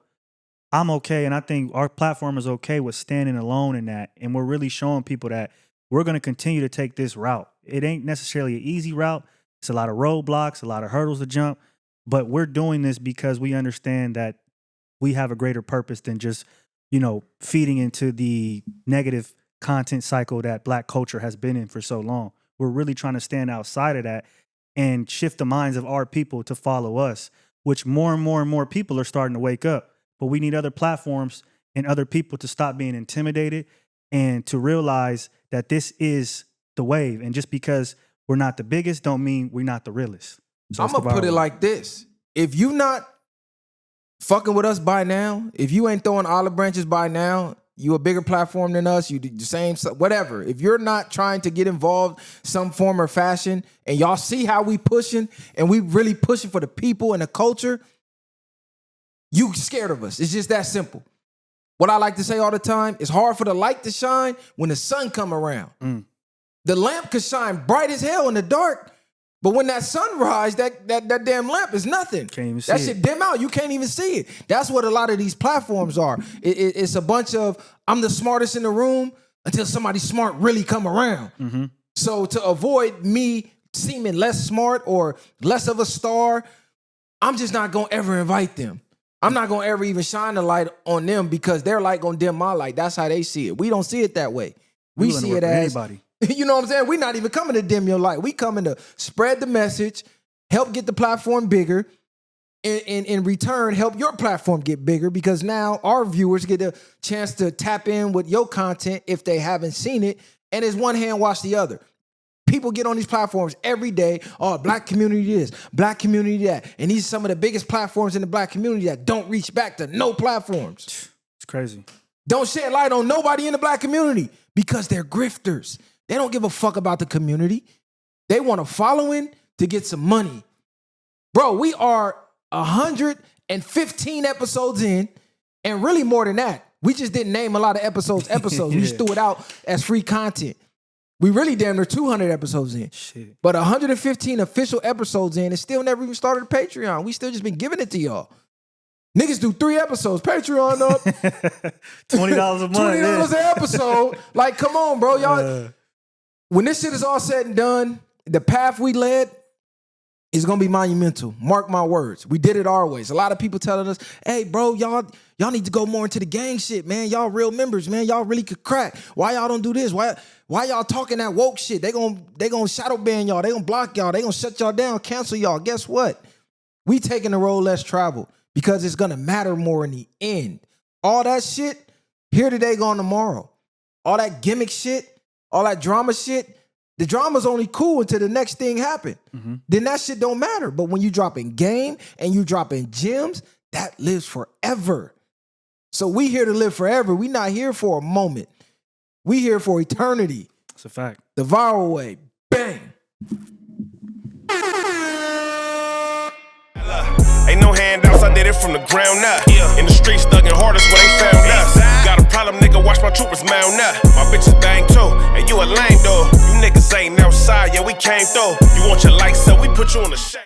I'm okay. And I think our platform is okay with standing alone in that. And we're really showing people that we're going to continue to take this route. It ain't necessarily an easy route. It's a lot of roadblocks, a lot of hurdles to jump. But we're doing this because we understand that we have a greater purpose than just, you know, feeding into the negative content cycle that Black culture has been in for so long. We're really trying to stand outside of that and shift the minds of our people to follow us, which more and more and more people are starting to wake up. But we need other platforms and other people to stop being intimidated and to realize that this is the wave. And just because we're not the biggest don't mean we're not the realest. So
I'm going to put it like this. If you not fucking with us by now, if you ain't throwing olive branches by now, you a bigger platform than us, you do the same, whatever. If you're not trying to get involved some form or fashion, and y'all see how we pushing, and we really pushing for the people and the culture, you scared of us. It's just that simple. What I like to say all the time, it's hard for the light to shine when the sun come around. The lamp could shine bright as hell in the dark, but when that sun rise, that damn lamp is nothing.
Can't even see
that
it.
shit dim out. You can't even see it. That's what a lot of these platforms are. It's a bunch of, I'm the smartest in the room until somebody smart really come around. So to avoid me seeming less smart or less of a star, I'm just not going to ever invite them. I'm not going to ever even shine the light on them because their light going to dim my light. That's how they see it. We don't see it that way. We see it as
anybody.
You know what I'm saying? We're not even coming to dim your light. We coming to spread the message, help get the platform bigger, and in return, help your platform get bigger because now our viewers get a chance to tap in with your content if they haven't seen it, and it's one hand wash the other. People get on these platforms every day. Oh, Black community this, Black community that. And these are some of the biggest platforms in the Black community that don't reach back to no platforms.
It's crazy.
Don't shed light on nobody in the Black community because they're grifters. They don't give a fuck about the community. They want a following to get some money. Bro, we are 115 episodes in, and really more than that. We just didn't name a lot of episodes. We just threw it out as free content. We really damn near 200 episodes in.
Shit.
But 115 official episodes in, and still never even started a Patreon. We still just been giving it to y'all. Niggas do 3 episodes. Patreon up.
$20 a month.
$20 an episode. Like, come on, bro. Y'all. When this shit is all said and done, the path we led is gonna be monumental. Mark my words. We did it our ways. A lot of people telling us, hey, bro, y'all need to go more into the gang shit, man. Y'all real members, man. Y'all really could crack. Why y'all don't do this? Why y'all talking that woke shit? They gonna shadow ban y'all. They gonna block y'all. They gonna shut y'all down, cancel y'all. Guess what? We taking the road less traveled because it's gonna matter more in the end. All that shit, here today, gone tomorrow. All that gimmick shit, all that drama shit, the drama's only cool until the next thing happen. Then that shit don't matter. But when you drop in game and you drop in gems, that lives forever. So we here to live forever. We not here for a moment. We here for eternity.
That's a fact.
The viral way. Bang.
Ain't no handouts, I did it from the ground up. In the streets, thugging hardest where they found us. Got a problem, nigga, watch my troopers mount up. My bitches bang too, and you a lame though. You niggas ain't outside, yeah, we came through. You want your lights up, we put you on the shade.